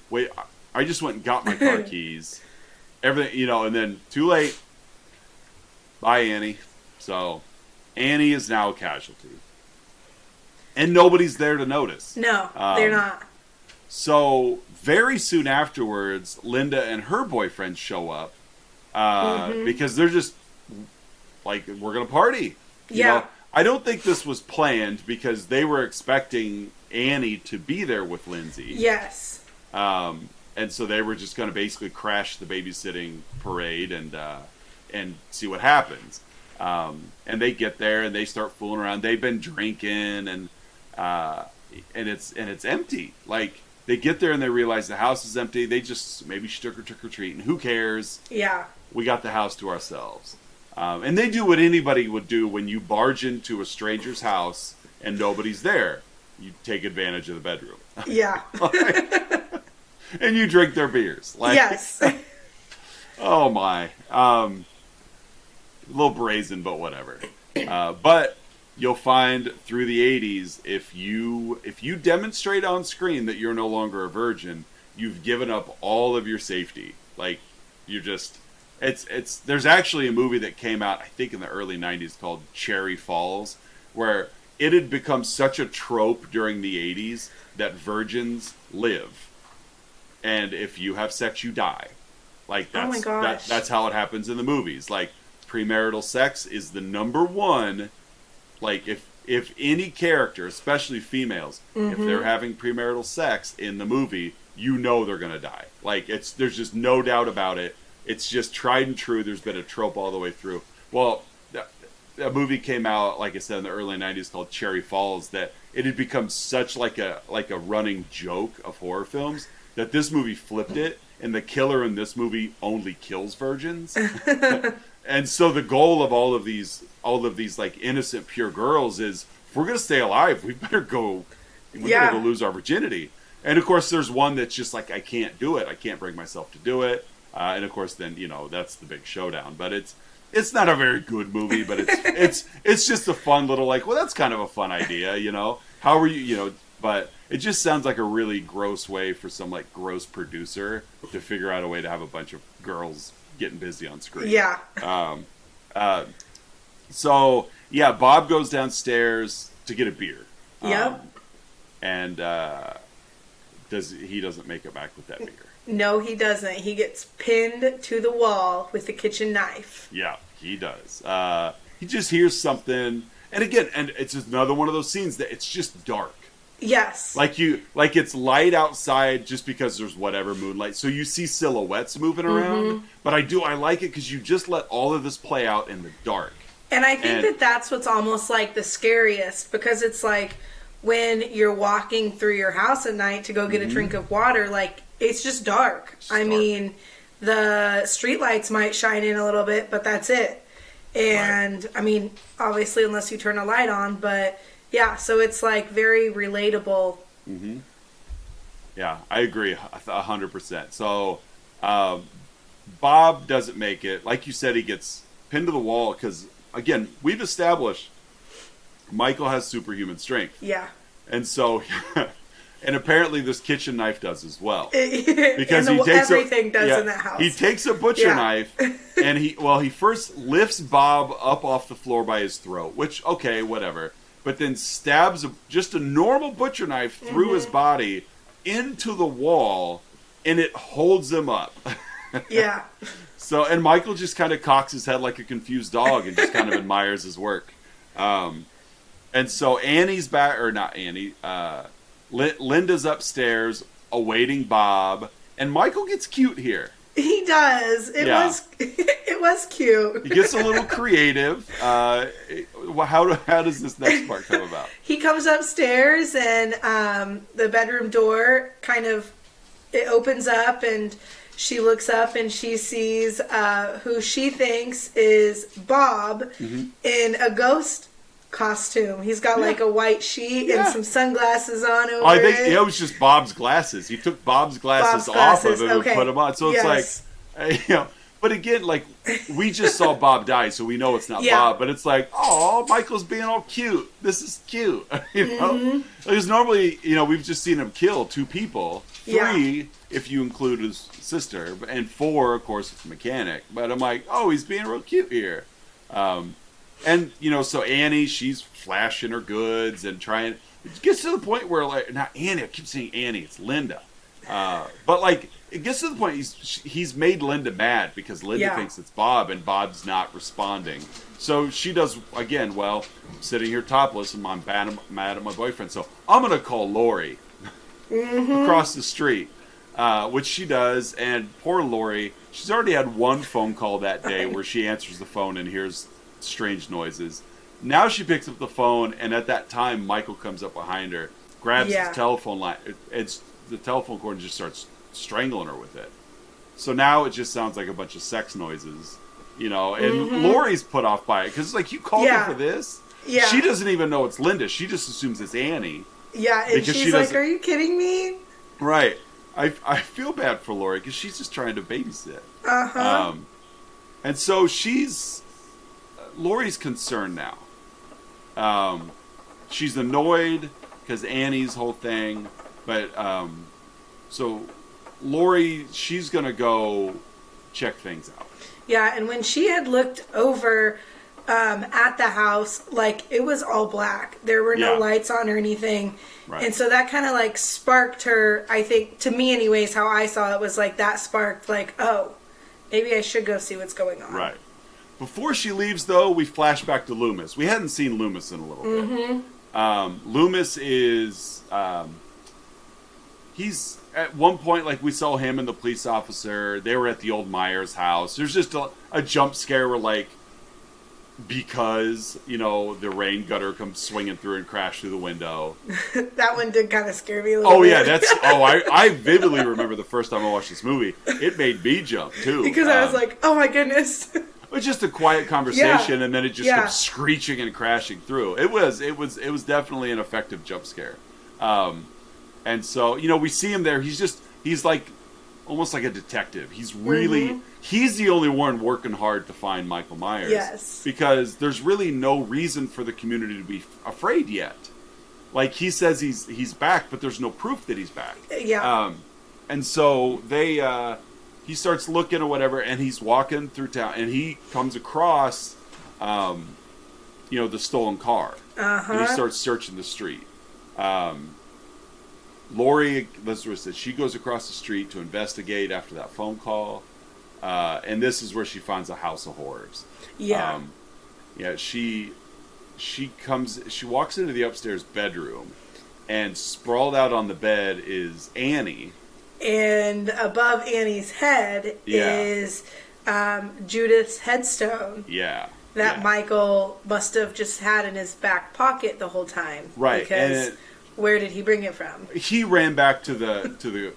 wait, I just went and got my car keys. Everything, and then too late. Bye, Annie. So Annie is now a casualty. And nobody's there to notice. No, they're not. So very soon afterwards, Linda and her boyfriend show up because they're just like, we're going to party. You know? I don't think this was planned because they were expecting Annie to be there with Lindsay. Yes. And so they were just going to basically crash the babysitting parade and see what happens. And they get there and they start fooling around. They've been drinking and it's empty. Like, they get there and they realize the house is empty. They just, maybe she took her trick or treat, and who cares? Yeah. We got the house to ourselves. And they do what anybody would do when you barge into a stranger's house and nobody's there. You take advantage of the bedroom. Yeah. And you drink their beers. Like, yes. Oh my. A little brazen, but whatever. But you'll find through the 80s, if you demonstrate on screen that you're no longer a virgin, you've given up all of your safety. Like, you're just... There's actually a movie that came out, I think in the early 90s, called Cherry Falls, where it had become such a trope during the 80s that virgins live. And if you have sex, you die. Like, that's, oh my gosh. That's how it happens in the movies. Like, premarital sex is the number one. Like, if any character, especially females, if they're having premarital sex in the movie, you know they're going to die. Like, there's just no doubt about it. It's just tried and true. There's been a trope all the way through. Well, a movie came out, like I said, in the early 90s called Cherry Falls, that it had become such like a running joke of horror films that this movie flipped it, and the killer in this movie only kills virgins. And so the goal of all of these like innocent pure girls is, if we're gonna stay alive, we better go lose our virginity. And of course there's one that's just like, I can't do it, I can't bring myself to do it. And of course then, that's the big showdown. But it's not a very good movie, but it's just a fun little, like, well, that's kind of a fun idea, how are you, but it just sounds like a really gross way for some like gross producer to figure out a way to have a bunch of girls getting busy on screen. Yeah. So yeah, Bob goes downstairs to get a beer. Yep. And he doesn't make it back with that beer. No, he doesn't. He gets pinned to the wall with a kitchen knife. Yeah, he does. He just hears something, and it's just another one of those scenes that it's just dark. Yes. Like it's light outside just because there's whatever moonlight. So you see silhouettes moving around. But I like it because you just let all of this play out in the dark. And I think that's what's almost like the scariest, because it's like when you're walking through your house at night to go get a drink of water, like, it's just dark. I mean, the streetlights might shine in a little bit, but that's it. And I mean, obviously, unless you turn a light on, but yeah, so it's like very relatable. Yeah, I agree 100%. So Bob doesn't make it. Like you said, he gets pinned to the wall because, again, we've established Michael has superhuman strength. Yeah. And so, and apparently this kitchen knife does as well. Because everything does in that house. He takes a butcher knife, and he first lifts Bob up off the floor by his throat, which, okay, whatever. But then stabs just a normal butcher knife through his body into the wall, and it holds him up. Yeah. So, and Michael just kind of cocks his head like a confused dog and just kind of admires his work. And so Annie's back, or not Annie, Linda's upstairs awaiting Bob, and Michael gets cute here. He does. It was cute. He gets a little creative. How does this next part come about? He comes upstairs, and the bedroom door it opens up, and she looks up and she sees who she thinks is Bob in a ghost costume. He's got like a white sheet and some sunglasses on over I think it was just Bob's glasses. He took Bob's glasses off of him and put them on. So it's like, but again, like, we just saw Bob die, so we know it's not Bob. But it's like, oh, Michael's being all cute. This is cute. Because normally, we've just seen him kill 2 people, 3 if you include his sister, and 4, of course, it's mechanic. But I'm like, oh, he's being real cute here. And, so Annie, she's flashing her goods and trying. It gets to the point where, like, not Annie, I keep saying Annie, it's Linda. But, like, it gets to the point he's made Linda mad because Linda thinks it's Bob and Bob's not responding. So she does, again, well, I'm sitting here topless and I'm mad at my boyfriend. So I'm going to call Lori across the street, which she does. And poor Lori, she's already had one phone call that day where she answers the phone and hears strange noises. Now she picks up the phone, and at that time Michael comes up behind her, grabs his telephone line, it's the telephone cord, and just starts strangling her with it. So now it just sounds like a bunch of sex noises, and Lori's put off by it because it's like, you called her for this. She doesn't even know it's Linda. She just assumes it's Annie. And she's like, are you kidding me? Right. I feel bad for Lori because she's just trying to babysit. And so Lori's concerned now. She's annoyed because Annie's whole thing, but so Lori, she's gonna go check things out. Yeah, and when she had looked over at the house, like, it was all black. There were no lights on or anything. Right. And so that kind of like sparked her, I think, to me anyways, how I saw it was like that sparked like, oh, maybe I should go see what's going on. Right. Before she leaves, though, we flash back to Loomis. We hadn't seen Loomis in a little bit. Loomis is... he's... At one point, like, we saw him and the police officer. They were at the old Myers house. There's just a jump scare where, like, because, you know, the rain gutter comes swinging through and crashed through the window. That one did kind of scare me a little bit. Yeah, I vividly remember the first time I watched this movie. It made me jump, too. Because I was like, oh my goodness. It was just a quiet conversation, and then it just kept screeching and crashing through. It was definitely an effective jump scare. And so, you know, we see him there. He's like almost like a detective. He's really, he's the only one working hard to find Michael Myers. Yes. Because there's really no reason for the community to be afraid yet. Like, he says he's back, but there's no proof that he's back. Yeah. And so he starts looking or whatever, and he's walking through town, and he comes across, you know, the stolen car. And he starts searching the street. Lori, Elizabeth said, she goes across the street to investigate after that phone call. And this is where she finds a house of horrors. Yeah. She walks into the upstairs bedroom, and sprawled out on the bed is Annie. And above Annie's head is Judith's headstone. Yeah. That Michael must have just had in his back pocket the whole time. Right. Because where did he bring it from? He ran back to the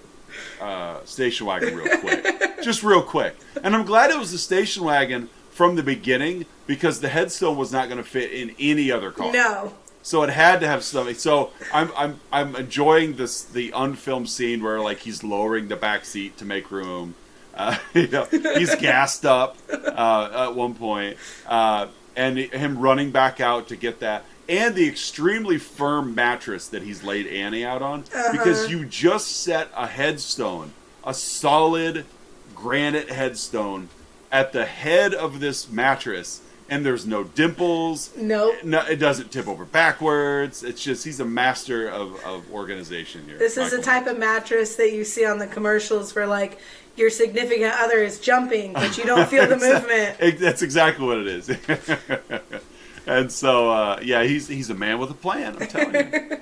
station wagon real quick. Just real quick. And I'm glad it was the station wagon from the beginning, because the headstone was not going to fit in any other car. No. So it had to have something. So I'm enjoying the unfilmed scene where, like, he's lowering the back seat to make room. You know, he's gassed up at one point, and him running back out to get that. And the extremely firm mattress that he's laid Annie out on. Because you just set a headstone, a solid granite headstone, at the head of this mattress. And there's no dimples. Nope. No, it doesn't tip over backwards. It's just, he's a master of organization here. This is the type of mattress that you see on the commercials where, like, your significant other is jumping, but you don't feel the movement. That's exactly what it is. And so, he's a man with a plan, I'm telling you.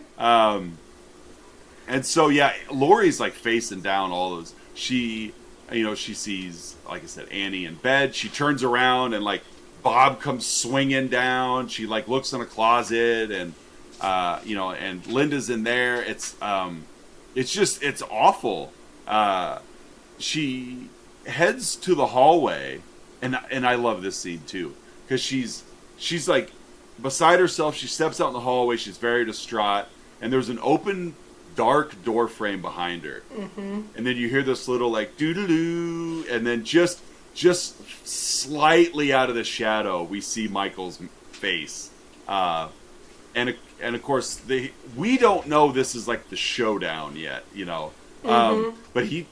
And so, Lori's, like, facing down all those. She sees, like I said, Annie in bed. She turns around and, like, Bob comes swinging down. She, like, looks in a closet, and, and Linda's in there. It's awful. She heads to the hallway, and I love this scene, too, because she's like beside herself. She steps out in the hallway. She's very distraught, and there's an open, dark door frame behind her. And then you hear this little, like, doo-doo-doo, and then just slightly out of the shadow, we see Michael's face. And of course, we don't know this is, like, the showdown yet, you know. But he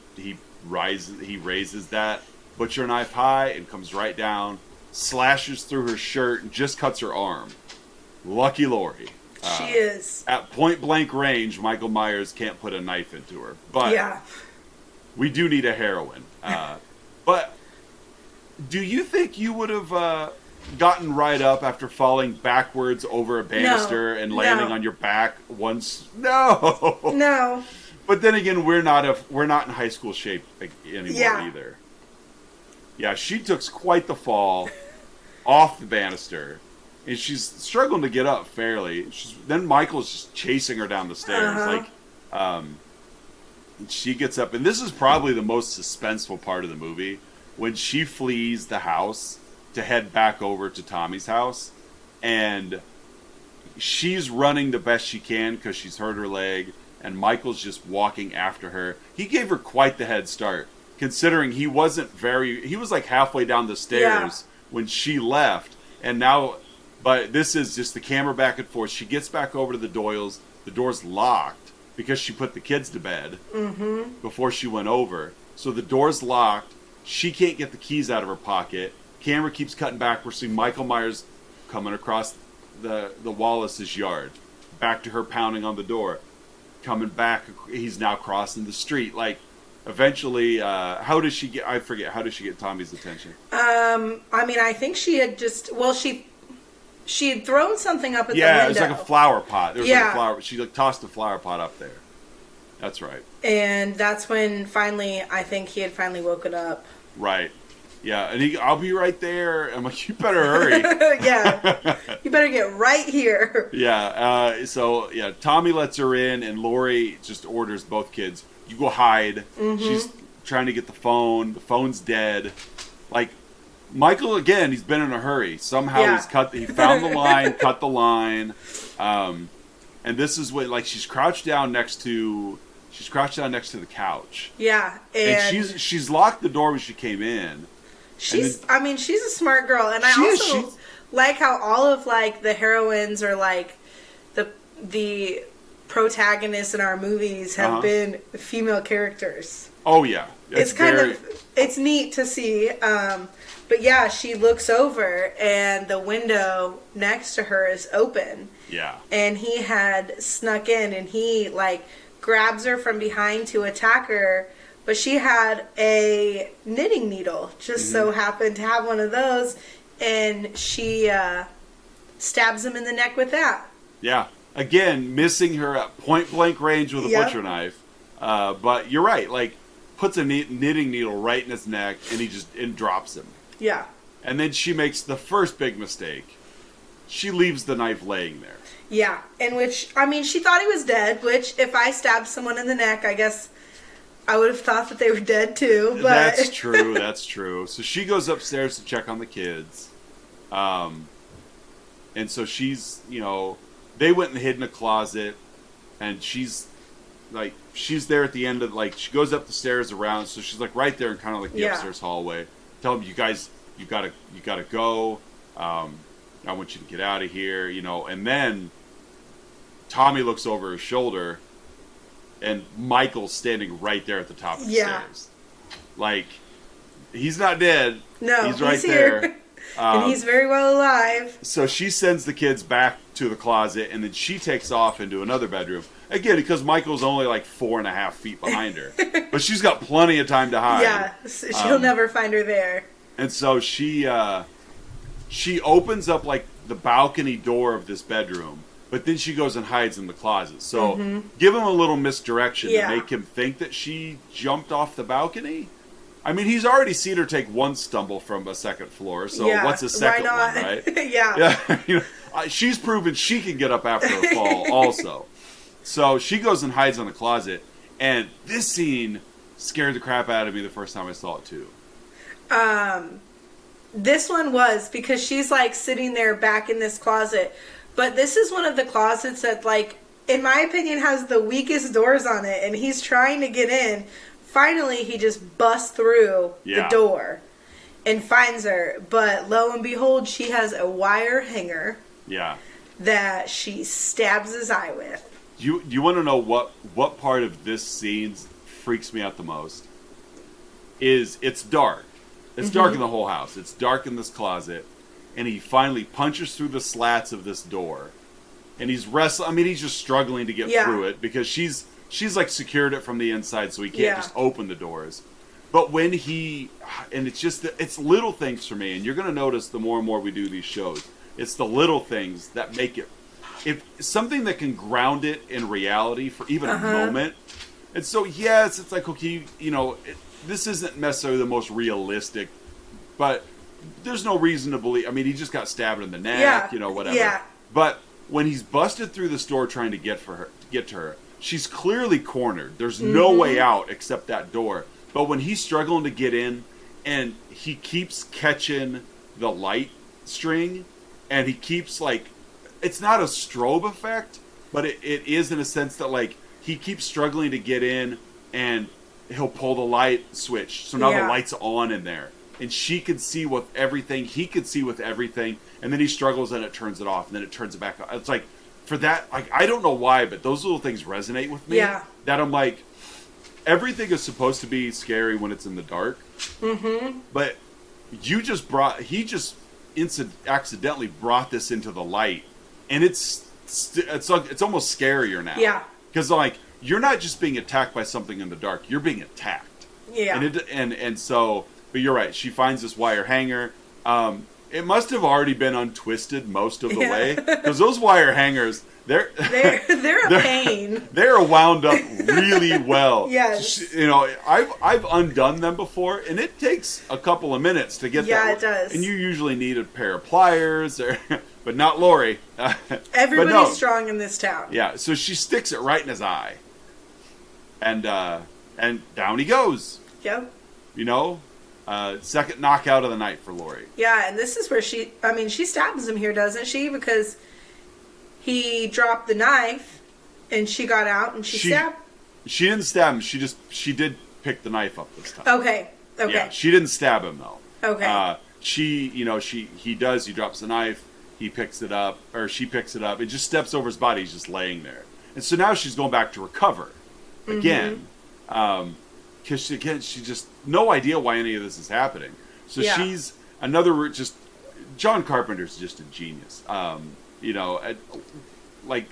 raises that butcher knife high and comes right down, slashes through her shirt, and just cuts her arm. Lucky Lori. She is. At point blank range, Michael Myers can't put a knife into her. But we do need a heroine. But do you think you would have gotten right up after falling backwards over a banister and landing on your back once? No. But then again, we're not in high school shape anymore either. Yeah, she took quite the fall off the banister, and she's struggling to get up fairly. Then Michael's just chasing her down the stairs. She gets up, and this is probably the most suspenseful part of the movie, when she flees the house to head back over to Tommy's house, and she's running the best she can because she's hurt her leg, and Michael's just walking after her. He gave her quite the head start, considering he was like halfway down the stairs when she left, but this is just the camera back and forth. She gets back over to the Doyles. The door's locked because she put the kids to bed before she went over. So the door's locked. She can't get the keys out of her pocket. Camera keeps cutting back. We're seeing Michael Myers coming across the Wallace's yard. Back to her pounding on the door. Coming back, he's now crossing the street. Like, eventually, how does she get? I forget. How does she get Tommy's attention? I mean, I think she had just. Well, she had thrown something up at the window. Yeah, it was like a flower pot. There was like a flower. She tossed a flower pot up there. That's right. And that's when I think he had finally woken up. Right. Yeah, and I'll be right there. I'm like, you better hurry. Yeah. You better get right here. Yeah. So Tommy lets her in, and Lori just orders both kids, you go hide. Mm-hmm. She's trying to get the phone. The phone's dead. Like, Michael, again, he's been in a hurry. Somehow he found the line, cut the line. And this is when, like, she's crouched down next to the couch. Yeah. And she's locked the door when she came in. She's a smart girl, and I also like how all of like the heroines or like the protagonists in our movies have been female characters. Oh yeah, it's neat to see. But yeah, she looks over and the window next to her is open. Yeah, and he had snuck in, and he like grabs her from behind to attack her. But she had a knitting needle, just so happened to have one of those, and she stabs him in the neck with that. Yeah. Again, missing her at point-blank range with a butcher knife. But you're right, like, puts a knitting needle right in his neck, and drops him. Yeah. And then she makes the first big mistake. She leaves the knife laying there. Yeah, in which, I mean, she thought he was dead, which, if I stabbed someone in the neck, I guess I would have thought that they were dead too, but... That's true. So she goes upstairs to check on the kids. And so she's, they went and hid in a closet, and she's there at the end of, like, she goes up the stairs around, so she's, like, right there in kind of, like, the upstairs hallway. Tell them, you guys, you gotta go. I want you to get out of here, and then Tommy looks over his shoulder, and Michael's standing right there at the top of the stairs. Like, he's not dead. No, he's right here. there. And he's very well alive. So she sends the kids back to the closet, and then she takes off into another bedroom. Again, because Michael's only like 4.5 feet behind her. But she's got plenty of time to hide. Yeah, she'll never find her there. And so she opens up like the balcony door of this bedroom. But then she goes and hides in the closet. So give him a little misdirection to make him think that she jumped off the balcony. I mean, he's already seen her take one stumble from a second floor. So what's a second one, right? Yeah. She's proven she can get up after a fall also. So she goes and hides in the closet. And this scene scared the crap out of me the first time I saw it too. This one was because she's like sitting there back in this closet. But this is one of the closets that, like, in my opinion, has the weakest doors on it. And he's trying to get in. Finally, he just busts through the door and finds her. But lo and behold, she has a wire hanger that she stabs his eye with. You want to know what part of this scene freaks me out the most? It's dark. It's dark in the whole house. It's dark in this closet. And he finally punches through the slats of this door. And he's wrestling. I mean, he's just struggling to get through it because she's like secured it from the inside, so he can't just open the doors. But when it's little things for me, and you're going to notice the more and more we do these shows, it's the little things that make it, if something that can ground it in reality for even a moment. And so, yes, it's like, okay, this isn't necessarily the most realistic, but there's no reason to believe. I mean, he just got stabbed in the neck, whatever. Yeah. But when he's busted through this door trying to get to her, she's clearly cornered. There's no way out except that door. But when he's struggling to get in, and he keeps catching the light string, and he keeps, like, it's not a strobe effect, but it is in a sense that, like, he keeps struggling to get in, and he'll pull the light switch. So now the light's on in there. And she could see with everything, he could see with everything, and then he struggles and it turns it off, and then it turns it back on. It's like, for that, like, I don't know why, but those little things resonate with me. Yeah. That I'm like, everything is supposed to be scary when it's in the dark. Mm-hmm. But he just accidentally brought this into the light, and it's almost scarier now. Yeah. Because, like, you're not just being attacked by something in the dark, you're being attacked. Yeah. And so, but you're right. She finds this wire hanger. It must have already been untwisted most of the way, because those wire hangers, they're a pain. They're wound up really well. Yes. You know, I've undone them before, and it takes a couple of minutes to get that. Yeah, it does. And you usually need a pair of pliers, but not Lori. Everybody's strong in this town. Yeah, so she sticks it right in his eye, and down he goes. Yep. You know, second knockout of the night for Lori. Yeah, and this is where she stabs him here, doesn't she? Because he dropped the knife, and she got out, and she stabbed. She didn't stab him. She did pick the knife up this time. Okay. Yeah, she didn't stab him though. Okay. He drops the knife. He picks it up, or she picks it up. It just steps over his body. He's just laying there, and so now she's going back to recover again. Because she just no idea why any of this is happening. So she's just John Carpenter's just a genius. You know, like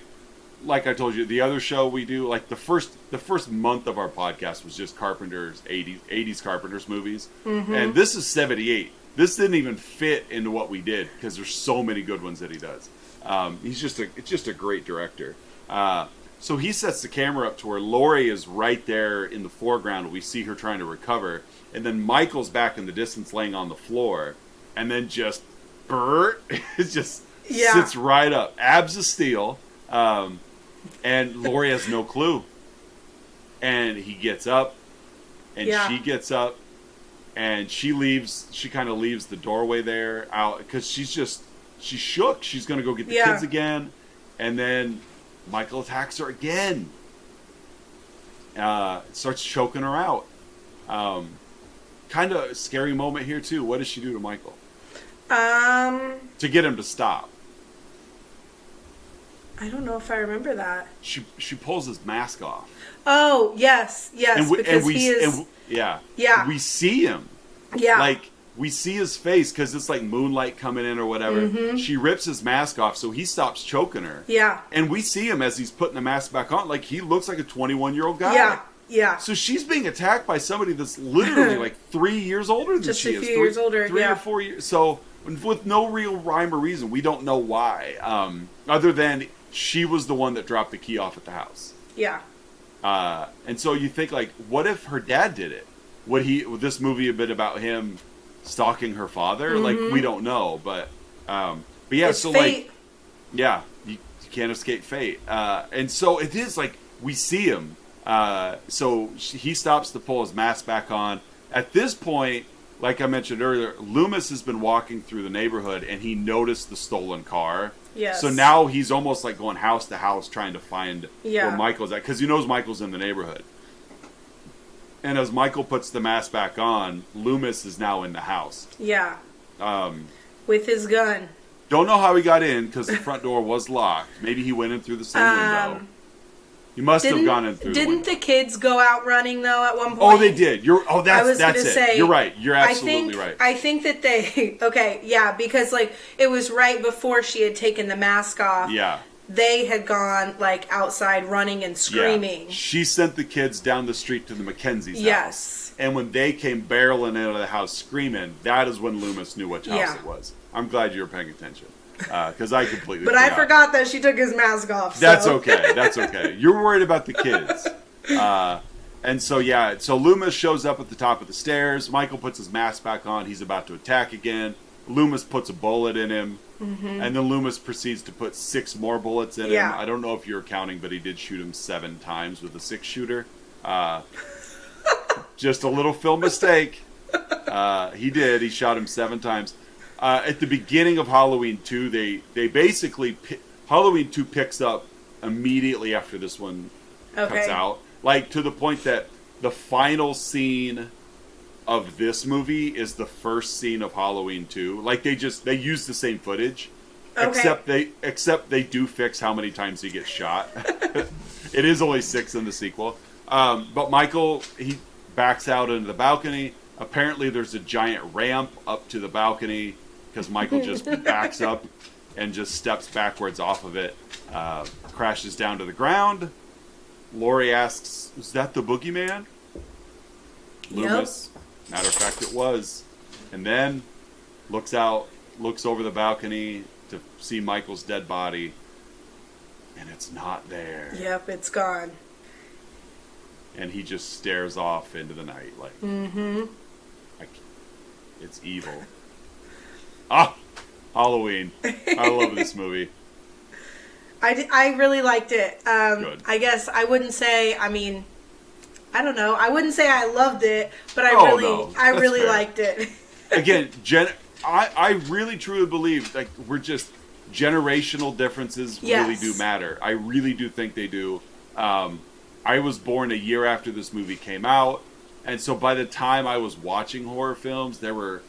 I told you, the other show we do, like the first month of our podcast was just Carpenter's 80s Carpenter's movies, and this is 78. This didn't even fit into what we did because there's so many good ones that he does. It's just a great director. So he sets the camera up to where Lori is right there in the foreground. We see her trying to recover, and then Michael's back in the distance, laying on the floor, and then just it just sits right up, abs of steel, and Lori has no clue. And he gets up, and she gets up, and she leaves. She kind of leaves the doorway there out because she's shook. She's gonna go get the kids again, and then Michael attacks her again. Starts choking her out. Kind of scary moment here too. What does she do to Michael? To get him to stop. I don't know if I remember that. She pulls his mask off. Oh yes, because he is. We see him. Yeah. Like we see his face because it's like moonlight coming in or whatever. She rips his mask off, so he stops choking her. Yeah. And we see him as he's putting the mask back on. Like he looks like a 21-year-old guy. Yeah. Yeah. So she's being attacked by somebody that's literally like 3 years older than just she is. Just a few years older. Three or 4 years. So with no real rhyme or reason, we don't know why. Other than she was the one that dropped the key off at the house. Yeah. And so you think, like, what if her dad did it? Would this movie have been about him stalking her father? Like, we don't know, but yeah, it's so fate. Like, yeah, you can't escape fate. And so it is like we see him. So he stops to pull his mask back on. At this point, like I mentioned earlier, Loomis has been walking through the neighborhood and he noticed the stolen car. Yes. So now he's almost like going house to house trying to find where Michael's at, because he knows Michael's in the neighborhood. And as Michael puts the mask back on, Loomis is now in the house. Yeah. With his gun. Don't know how he got in because the front door was locked. Maybe he went in through the same window. He must have gone in through. Didn't the kids go out running though at one point? Oh, they did. That's it. Say, you're right. You're absolutely right. I think that they because like it was right before she had taken the mask off. Yeah. They had gone like outside running and screaming. Yeah. She sent the kids down the street to the Mackenzie's house. Yes. And when they came barreling out of the house screaming, that is when Loomis knew which house it was. I'm glad you were paying attention. Because I completely But forgot. I forgot that she took his mask off. So. That's okay. That's okay. You're worried about the kids. And so Loomis shows up at the top of the stairs. Michael puts his mask back on. He's about to attack again. Loomis puts a bullet in him. And then Loomis proceeds to put 6 more bullets in him. I don't know if you're counting, but he did shoot him 7 times with a 6-shooter. Just a little film mistake. He did. He shot him 7 times. At the beginning of Halloween 2, they basically... Halloween 2 picks up immediately after this one cuts out. Like, to the point that the final scene of this movie is the first scene of Halloween 2. Like, they use the same footage. Except they do fix how many times he gets shot. It is only 6 in the sequel. But Michael, he backs out into the balcony. Apparently there's a giant ramp up to the balcony because Michael just backs up and just steps backwards off of it. Crashes down to the ground. Lori asks, "Is that the boogeyman?" Loomis. Yep. Matter of fact, it was. And then looks over the balcony to see Michael's dead body, and it's not there. Yep, it's gone. And he just stares off into the night like, it's evil. Halloween. I love this movie. I really liked it. Good. I guess I wouldn't say, I mean, I don't know. I wouldn't say I loved it, but I really liked it. Again, I really truly believe like we're just generational differences really do matter. I really do think they do. I was born a year after this movie came out, and so by the time I was watching horror films, there were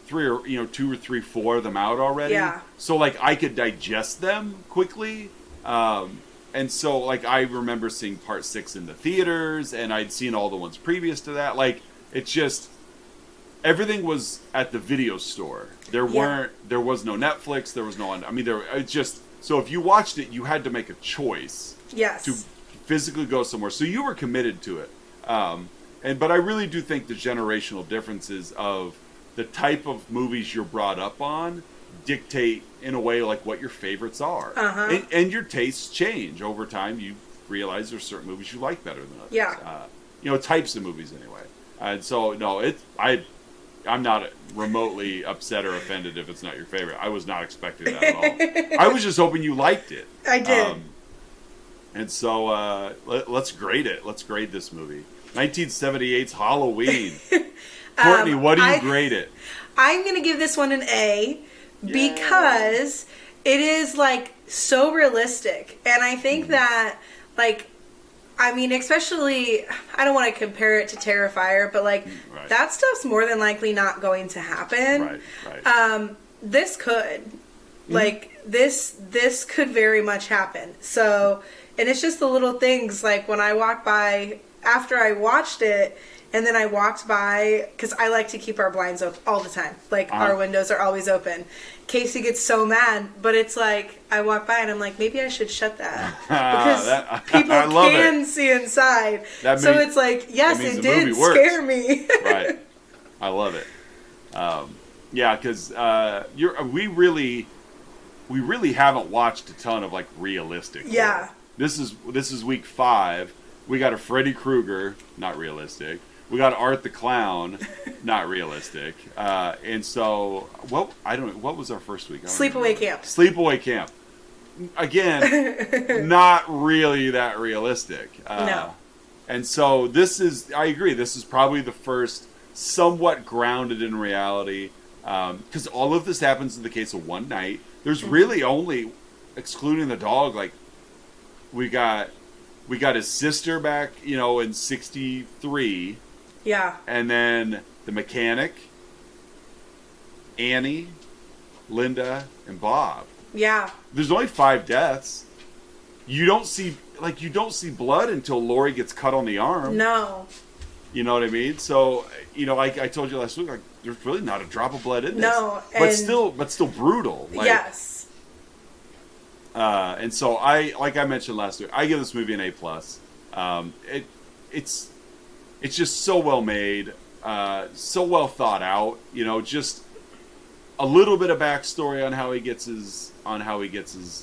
2 or 3, 4 of them out already. Yeah. So like I could digest them quickly. And so like I remember seeing part 6 in the theaters, and I'd seen all the ones previous to that. Like it's just everything was at the video store. There was no Netflix, there was no, it's just, so if you watched it, you had to make a choice. Yes. To physically go somewhere. So you were committed to it. But I really do think the generational differences of the type of movies you're brought up on dictate in a way like what your favorites are. And your tastes change over time. You realize there's certain movies you like better than others. Yeah. Types of movies anyway. And so no, I'm not remotely upset or offended if it's not your favorite. I was not expecting that at all. I was just hoping you liked it. I did. And so let's grade it. Let's grade this movie. 1978's Halloween. Courtney, what do you grade it? I'm going to give this one an A because it is like so realistic. And I think that like, I mean, especially, I don't want to compare it to Terrifier, but like that stuff's more than likely not going to happen. Right. This could. Like this could very much happen. So, and it's just the little things like when I walk by after I watched it, and then I walked by, because I like to keep our blinds open all the time. Like, our windows are always open. Casey gets so mad, but it's like, I walk by and I'm like, maybe I should shut that. Because people can see inside. So it's like, yes, it did scare me. Right. I love it. Yeah, because we really haven't watched a ton of, like, realistic horror. This is week 5. We got a Freddy Krueger, not realistic. We got Art the Clown, not realistic. And so, what was our first week? Sleepaway Camp. Sleepaway Camp. Again, not really that realistic. No. And so I agree, this is probably the first somewhat grounded in reality. Because all of this happens in the case of one night. There's really only, excluding the dog, like, we got his sister back, in 63. Yeah. And then the mechanic, Annie, Linda, and Bob. Yeah. There's only 5 deaths. You don't see blood until Lori gets cut on the arm. No. You know what I mean? So, I told you last week, like, there's really not a drop of blood in this. No. But still brutal. Like, yes. And so like I mentioned last week, I give this movie an A+. It's just so well made, so well thought out. Just a little bit of backstory on how he gets his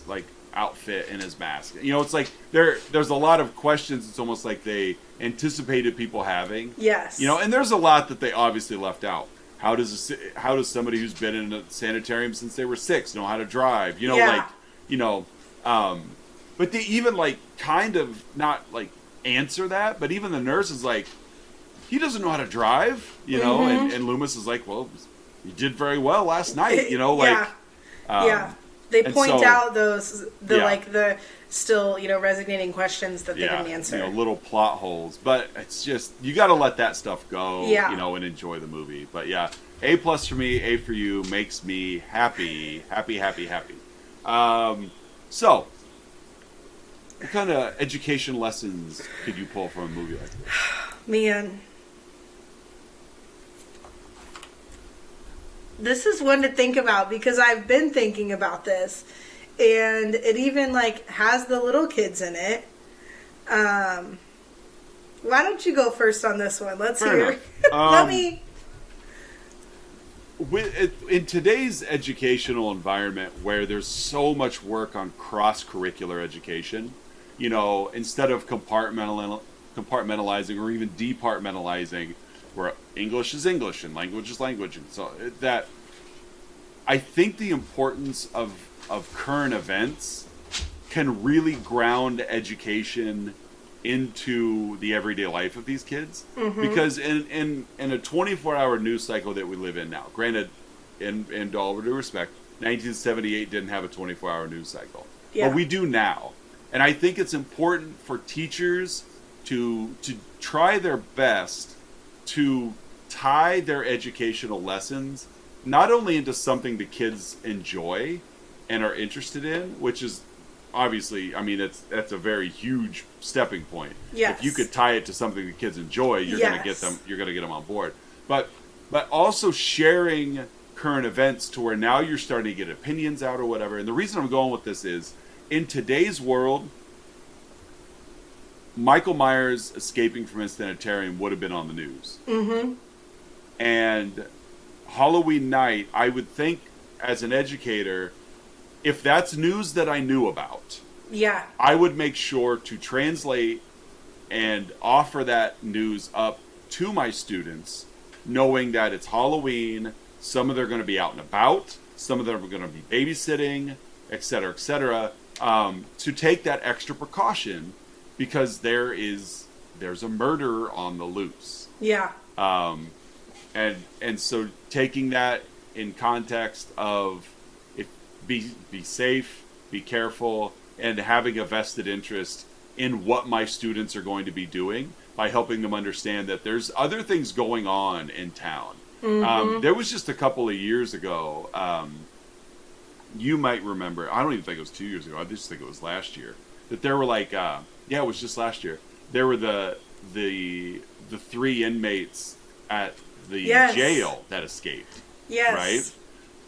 like outfit and his mask. It's like there's a lot of questions. It's almost like they anticipated people having. Yes. And there's a lot that they obviously left out. How does somebody who's been in a sanitarium since they were 6 know how to drive? But they even like kind of not like answer that, but even the nurse is like, he doesn't know how to drive, and Loomis is like, well, you did very well last night, They point out the still, resonating questions that they didn't answer. Little plot holes, but it's just, you got to let that stuff go, and enjoy the movie. But yeah, A+ for me, A for you, makes me happy. So, what kind of education lessons could you pull from a movie like this? Man. This is one to think about because I've been thinking about this. And it even, like, has the little kids in it. Why don't you go first on this one? Let's Fair hear. Let me. In today's educational environment where there's so much work on cross-curricular education, instead of compartmentalizing or even departmentalizing, where English is English and language is language, and so that I think the importance of current events can really ground education into the everyday life of these kids. Mm-hmm. Because in a 24-hour news cycle that we live in now, granted, in all due respect, 1978 didn't have a 24-hour news cycle. Yeah. But we do now. And I think it's important for teachers to try their best to tie their educational lessons not only into something the kids enjoy and are interested in, which is obviously, that's a very huge stepping point. Yes. If you could tie it to something the kids enjoy, you're going to get them on board. But also sharing current events to where now you're starting to get opinions out or whatever. And the reason I'm going with this is, in today's world, Michael Myers escaping from a sanitarium would have been on the news. Mm-hmm. And Halloween night, I would think, as an educator, if that's news that I knew about, I would make sure to translate and offer that news up to my students, knowing that it's Halloween, some of them are going to be out and about, some of them are going to be babysitting, et cetera, to take that extra precaution because there's a murderer on the loose. Yeah. And so taking that in context of be safe, be careful, and having a vested interest in what my students are going to be doing by helping them understand that there's other things going on in town. Mm-hmm. There was just a couple of years ago, you might remember, I don't even think it was 2 years ago, I just think it was last year, that there were it was just last year. There were the 3 inmates at the jail that escaped. Yes. Right?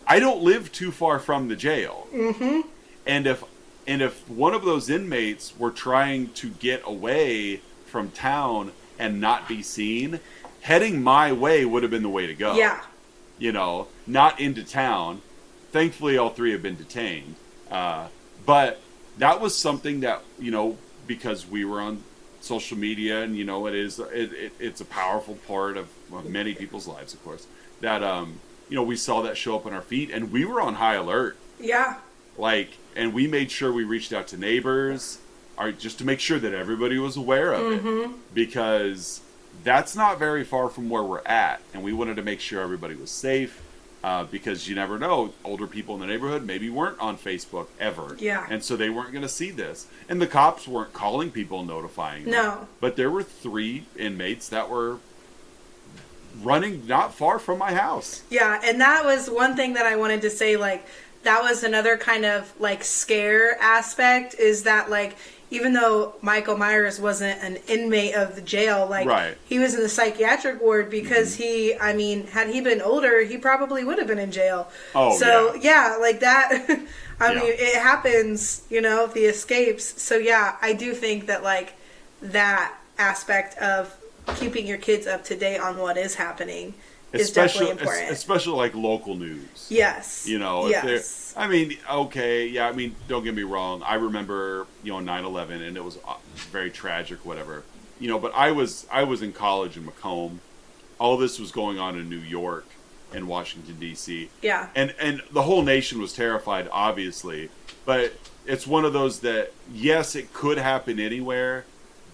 I don't live too far from the jail. Mm-hmm. And if one of those inmates were trying to get away from town and not be seen, heading my way would have been the way to go. Yeah. Not into town. Thankfully, all 3 have been detained. But that was something that, because we were on social media and, it's a powerful part of many people's lives, of course, that, we saw that show up on our feed, and we were on high alert. Yeah. And we made sure we reached out to neighbors, just to make sure that everybody was aware of it, because that's not very far from where we're at, and we wanted to make sure everybody was safe, because you never know, older people in the neighborhood maybe weren't on Facebook ever. Yeah. And so they weren't going to see this. And the cops weren't calling people and notifying them. No. But there were 3 inmates that were running not far from my house. Yeah, and that was one thing that I wanted to say, that was another kind of, scare aspect, is that, even though Michael Myers wasn't an inmate of the jail, right. He was in the psychiatric ward because had he been older, he probably would have been in jail. Oh, so, yeah that, it happens, the escapes. So, yeah, I do think that, that aspect of keeping your kids up to date on what is happening is definitely important. Especially local news. Yes. Yes. Don't get me wrong. I remember, 9/11, and it was very tragic, whatever. But I was in college in Macomb. All this was going on in New York and Washington, D.C. Yeah. And the whole nation was terrified, obviously. But it's one of those that, yes, it could happen anywhere,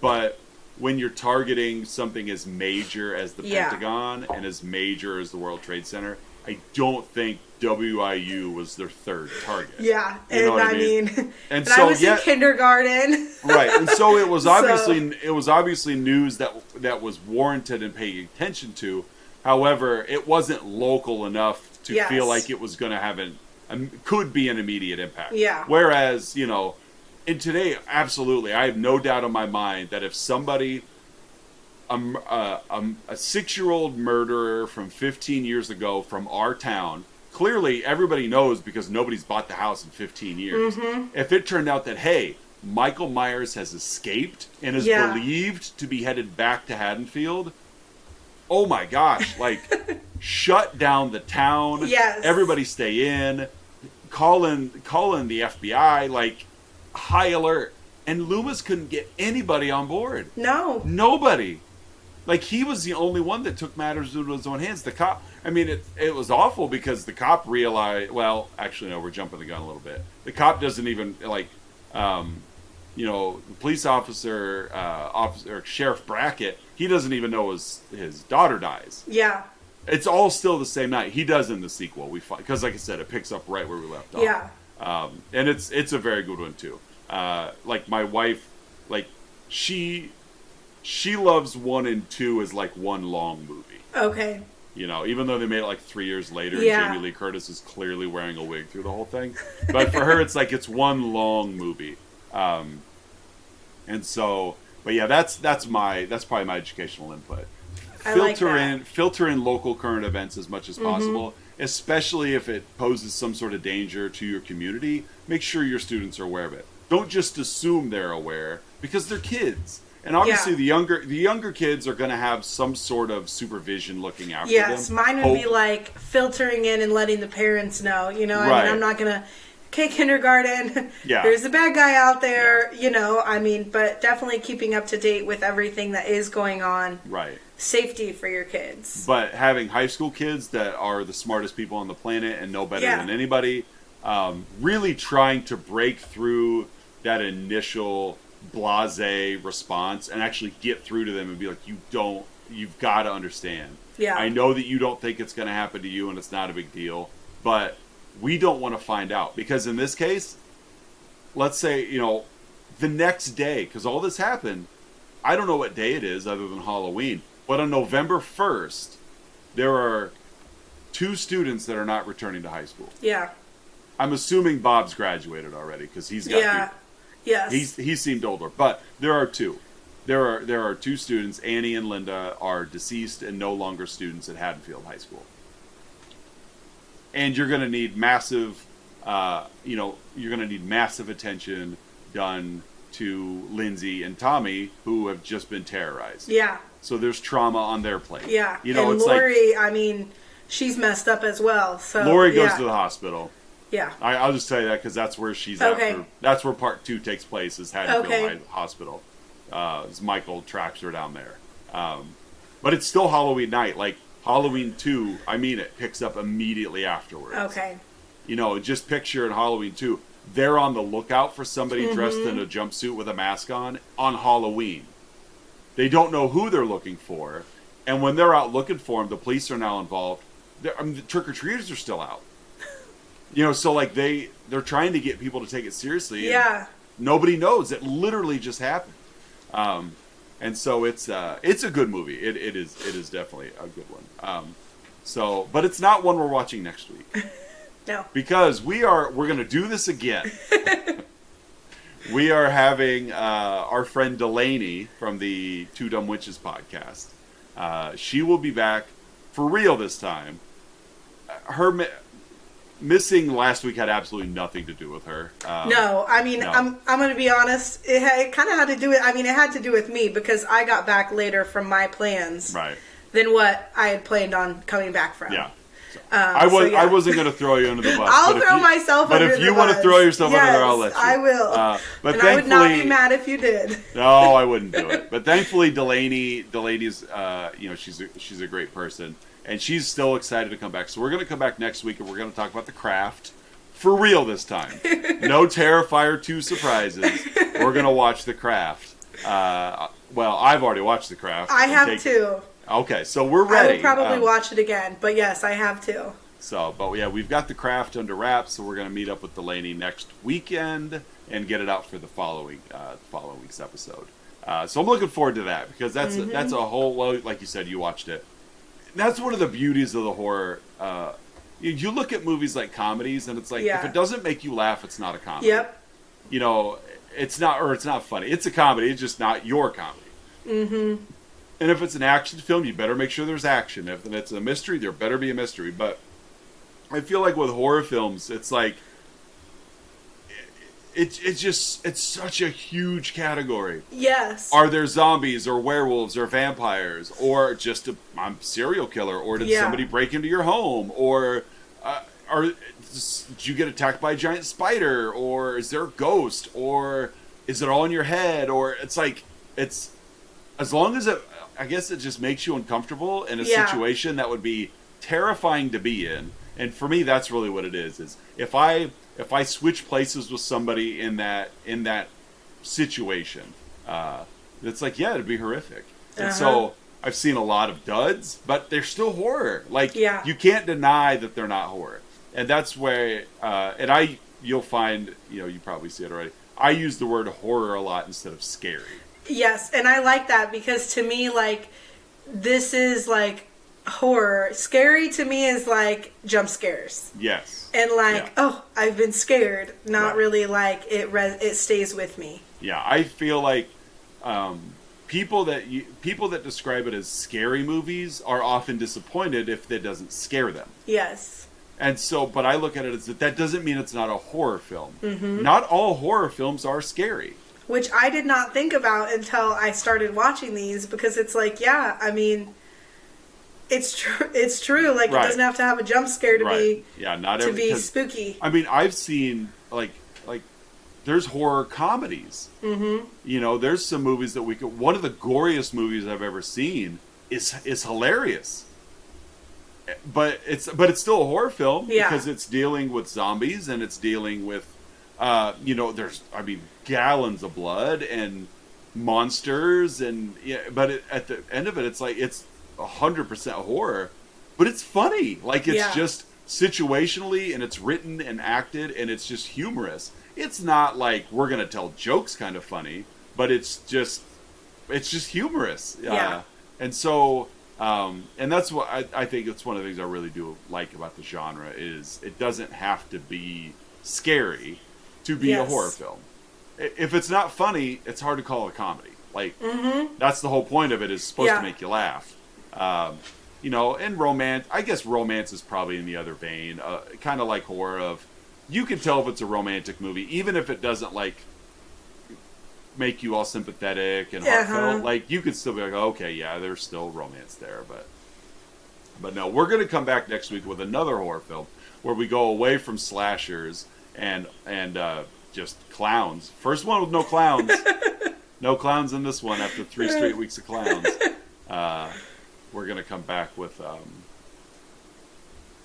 but when you're targeting something as major as the Pentagon and as major as the World Trade Center, I don't think WIU was their 3rd target. Yeah, and I mean, and so I was in kindergarten, right? And so it was obviously news that was warranted and paying attention to. However, it wasn't local enough to feel like it was going to have could be an immediate impact. Yeah. Whereas, and today, absolutely, I have no doubt in my mind that if somebody, a 6-year-old murderer from 15 years ago from our town, clearly everybody knows because nobody's bought the house in 15 years. Mm-hmm. If it turned out that, hey, Michael Myers has escaped and is believed to be headed back to Haddonfield. Oh my gosh, like, shut down the town. Yes. Everybody stay in. Call in the FBI, like, high alert. And Loomis couldn't get anybody on board. No. Nobody. Like, he was the only one that took matters into his own hands. The cop, I mean, it was awful because the cop realized, well, actually, no, we're jumping the gun a little bit. The cop doesn't even, like, you know, the police officer, Sheriff Brackett, he doesn't even know his daughter dies. Yeah. It's all still the same night. He does in the sequel. Because, like I said, it picks up right where we left off. Yeah. And it's a very good one, too. Like, my wife, like, she loves 1 and 2 as, like, one long movie. Okay. You know, even though they made it, like, 3 years later, and Jamie Lee Curtis is clearly wearing a wig through the whole thing. But for her, it's like, it's one long movie. And so, but yeah, that's probably my educational input. Filter in local current events as much as possible, especially if it poses some sort of danger to your community. Make sure your students are aware of it. Don't just assume they're aware, because they're kids. And obviously the younger kids are going to have some sort of supervision looking after them. Yes, mine would be like filtering in and letting the parents know, you know, I mean, I'm not going to, okay, kindergarten, there's a bad guy out there, you know, I mean, but definitely keeping up to date with everything that is going on. Right. Safety for your kids. But having high school kids that are the smartest people on the planet and know better than anybody, really trying to break through that initial blasé response and actually get through to them and be like, you've got to understand. Yeah. I know that you don't think it's going to happen to you and it's not a big deal, but we don't want to find out. Because in this case, let's say, you know, the next day, because all this happened, I don't know what day it is other than Halloween, but on November 1st, there are 2 students that are not returning to high school. Yeah. I'm assuming Bob's graduated already because he's got Yes. He seemed older, but there are 2. There are 2 students. Annie and Linda are deceased and no longer students at Haddonfield High School. And you're going to need massive, attention done to Lindsay and Tommy, who have just been terrorized. Yeah. So there's trauma on their plate. Yeah. You know, and it's Lori, I mean, she's messed up as well. So Lori goes to the hospital. Yeah. I'll just tell you that because that's where she's at. That's where part 2 takes place, is Haddonfield Hospital. As Michael tracks her down there. But it's still Halloween night. Like, Halloween 2, I mean it, picks up immediately afterwards. Okay. You know, just picture in Halloween 2, they're on the lookout for somebody dressed in a jumpsuit with a mask on Halloween. They don't know who they're looking for. And when they're out looking for them, the police are now involved. The trick-or-treaters are still out. You know, so like they're trying to get people to take it seriously. Yeah. Nobody knows. It literally just happened. And so it's a good movie. It is definitely a good one. But it's not one we're watching next week. No. Because we're going to do this again. We are having our friend Delaney from the Two Dumb Witches podcast. She will be back for real this time. Her missing last week had absolutely nothing to do with her. No, I mean, no. I'm going to be honest. It kind of had to do with, it had to do with me because I got back later from my plans than what I had planned on coming back from. Yeah. I wasn't going to throw you under the bus. I'll throw myself under the bus. But if you want to throw yourself under there, I'll let you. I will. But I would not be mad if you did. No, I wouldn't do it. But thankfully, Delaney's, she's a great person. And she's still excited to come back. So we're going to come back next week and we're going to talk about The Craft. For real this time. No Terrifier 2 surprises. We're going to watch The Craft. Well, I've already watched The Craft. I have too. Okay, so we're ready. I will probably watch it again. But yes, I have too. So, but yeah, we've got The Craft under wraps. So we're going to meet up with Delaney next weekend and get it out for the following week's episode. So I'm looking forward to that because that's a whole, like you said, you watched it. That's one of the beauties of the horror. You look at movies like comedies, and it's like if it doesn't make you laugh, it's not a comedy. Yep. You know, it's not funny. It's a comedy. It's just not your comedy. Mm-hmm. And if it's an action film, you better make sure there's action. If it's a mystery, there better be a mystery. But I feel like with horror films, it's like it's such a huge category. Yes. Are there zombies or werewolves or vampires or just a serial killer, or did somebody break into your home, or did you get attacked by a giant spider, or is there a ghost, or is it all in your head, or it's like it's as long as I guess it just makes you uncomfortable in a situation that would be terrifying to be in. And for me, that's really what it is if I switch places with somebody in that situation, it's like, it'd be horrific. And so I've seen a lot of duds, but they're still horror. Like, you can't deny that they're not horror. And that's where, you'll find, you probably see it already, I use the word horror a lot instead of scary. Yes, and I like that because to me, like, this is like horror. Scary to me is like jump scares. Yes. And like, I've been scared. Not really like it stays with me. Yeah, I feel like people that describe it as scary movies are often disappointed if it doesn't scare them. Yes. And so, but I look at it as that doesn't mean it's not a horror film. Mm-hmm. Not all horror films are scary. Which I did not think about until I started watching these, because it's like, I mean, it's true. It's true. Like, it doesn't have to have a jump scare to be to be spooky. I mean, I've seen like there's horror comedies. Mm-hmm. There's some movies that one of the goriest movies I've ever seen is hilarious. But it's still a horror film because it's dealing with zombies and it's dealing with there's gallons of blood and monsters but at the end of it, it's like it's 100% horror, but it's funny. Like, it's just situationally, and it's written and acted, and it's just humorous. It's not like we're gonna tell jokes kind of funny, but it's just humorous. And so and that's what I think it's one of the things I really do like about the genre is it doesn't have to be scary to be a horror film. If it's not funny, it's hard to call it a comedy. Like, that's the whole point of it, is supposed to make you laugh. And romance, I guess romance is probably in the other vein, kind of like horror of, you can tell if it's a romantic movie, even if it doesn't, like, make you all sympathetic and heartfelt. Like, you could still be like, okay, there's still romance there, but no, we're going to come back next week with another horror film where we go away from slashers and just clowns. First one with no clowns. No clowns in this one after 3 straight weeks of clowns. We're going to come back with, I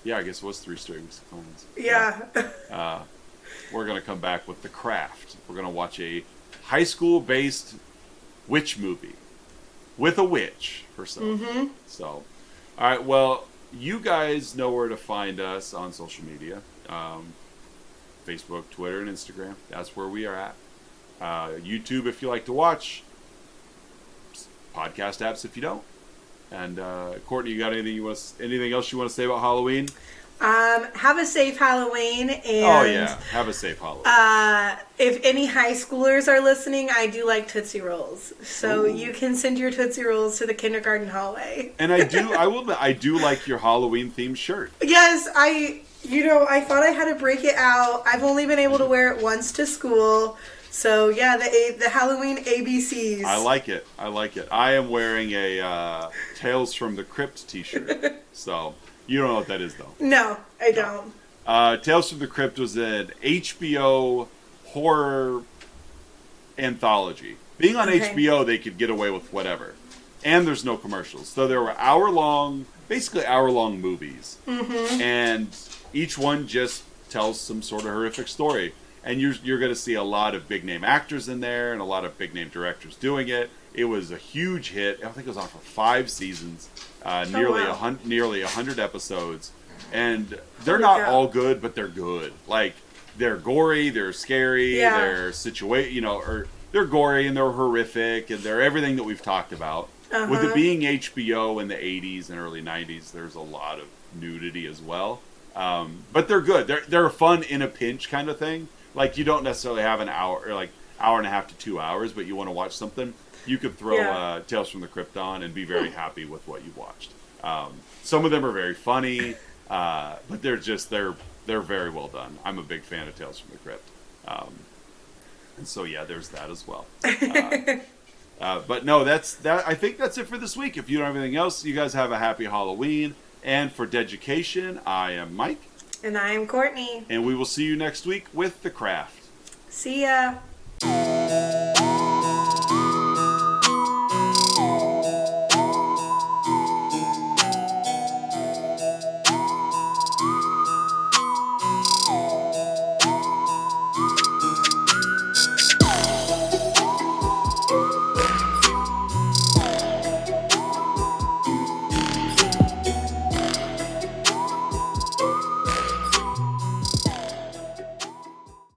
guess it was 3 straight weeks of clowns. Yeah. We're going to come back with The Craft. We're going to watch a high school-based witch movie with a witch herself. Mm-hmm. So, all right, well, you guys know where to find us on social media. Facebook, Twitter, and Instagram. That's where we are at. YouTube if you like to watch. Podcast apps if you don't. And Courtney, you got anything else you want to say about Halloween? Have a safe Halloween. And have a safe Halloween. If any high schoolers are listening, I do like Tootsie Rolls, so you can send your Tootsie Rolls to the kindergarten hallway. And I do like your Halloween themed shirt. Yes, I thought I had to break it out. I've only been able to wear it once to school. So, the Halloween ABCs. I like it. I am wearing a Tales from the Crypt t-shirt. So, you don't know what that is, though. No, I don't. Tales from the Crypt was an HBO horror anthology. Being on HBO, they could get away with whatever. And there's no commercials. So there were basically hour-long movies. Mm-hmm. And each one just tells some sort of horrific story. And you're going to see a lot of big-name actors in there and a lot of big-name directors doing it. It was a huge hit. I think it was on for 5 seasons, nearly 100 episodes. And they're not all good, but they're good. Like, they're gory, they're scary, they're they're gory and they're horrific, and they're everything that we've talked about. Uh-huh. With it being HBO in the 80s and early 90s, there's a lot of nudity as well. But they're good. They're a fun in a pinch kind of thing. Like, you don't necessarily have an hour or like hour and a half to 2 hours, but you want to watch something, you could throw Tales from the Crypt on and be very happy with what you watched. Some of them are very funny, but they're very well done. I'm a big fan of Tales from the Crypt. And so, yeah, there's that as well. But no, that. I think that's it for this week. If you don't have anything else, you guys have a happy Halloween. And for Deducation, I am Mike. And I am Courtney. And we will see you next week with The Craft. See ya.